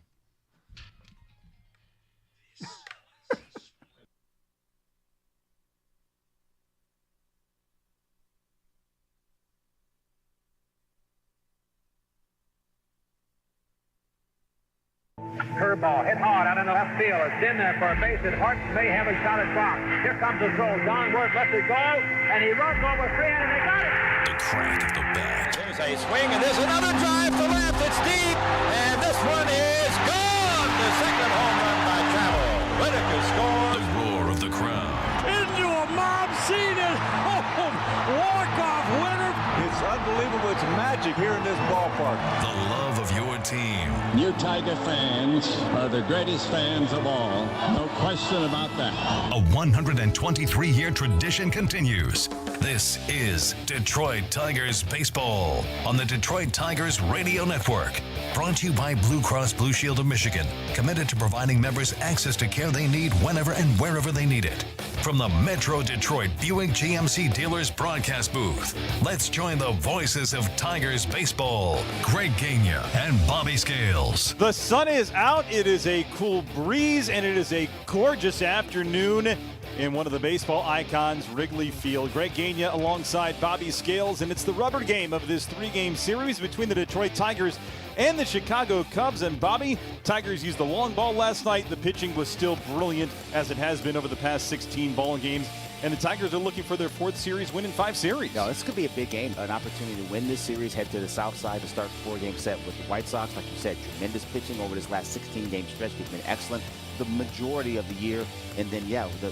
Curveball hit hard out in the left field. It's in there for a base hit. Horton may have a shot at Fox. Here comes the throw. John Ward lets it go, and he runs over three, and they got it. The crack of the bat. There's a swing, and there's another drive to left. It's deep, and this one is gone. The second home run by Travel. Whitaker scores. The roar of the crowd. Into a mob scene at home. Walk-off winner. It's unbelievable. It's magic here in this ballpark. The love of your team. You Tiger fans are the greatest fans of all. No question about that. A 123-year tradition continues. This is Detroit Tigers Baseball on the Detroit Tigers Radio Network. Brought to you by Blue Cross Blue Shield of Michigan. Committed to providing members access to care they need whenever and wherever they need it. From the Metro Detroit Buick GMC Dealers broadcast booth, let's join the voices of Tigers Baseball, Greg Gagne and Bobby Scales. The sun is out, it is a cool breeze, and it is a gorgeous afternoon in one of the baseball icons, Wrigley Field. Greg Gagne alongside Bobby Scales, and it's the rubber game of this three-game series between the Detroit Tigers and the Chicago Cubs. And Bobby, Tigers used the long ball last night. The pitching was still brilliant, as it has been over the past 16 ball games. And the Tigers are looking for their fourth series win in 5 series. No, this could be a big game, an opportunity to win this series, head to the south side to start the 4-game set with the White Sox. Like you said, tremendous pitching over this last 16-game stretch. They've been excellent the majority of the year. And then,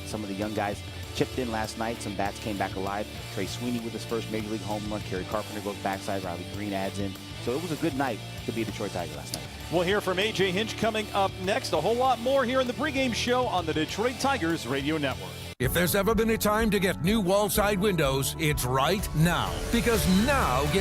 some of the young guys chipped in last night. Some bats came back alive. Trey Sweeney with his first Major League home run. Kerry Carpenter goes backside. Riley Green adds in. So it was a good night to be a Detroit Tiger last night. We'll hear from A.J. Hinch coming up next. A whole lot more here in the pregame show on the Detroit Tigers Radio Network. If there's ever been a time to get new wall side windows, it's right now. Because now, get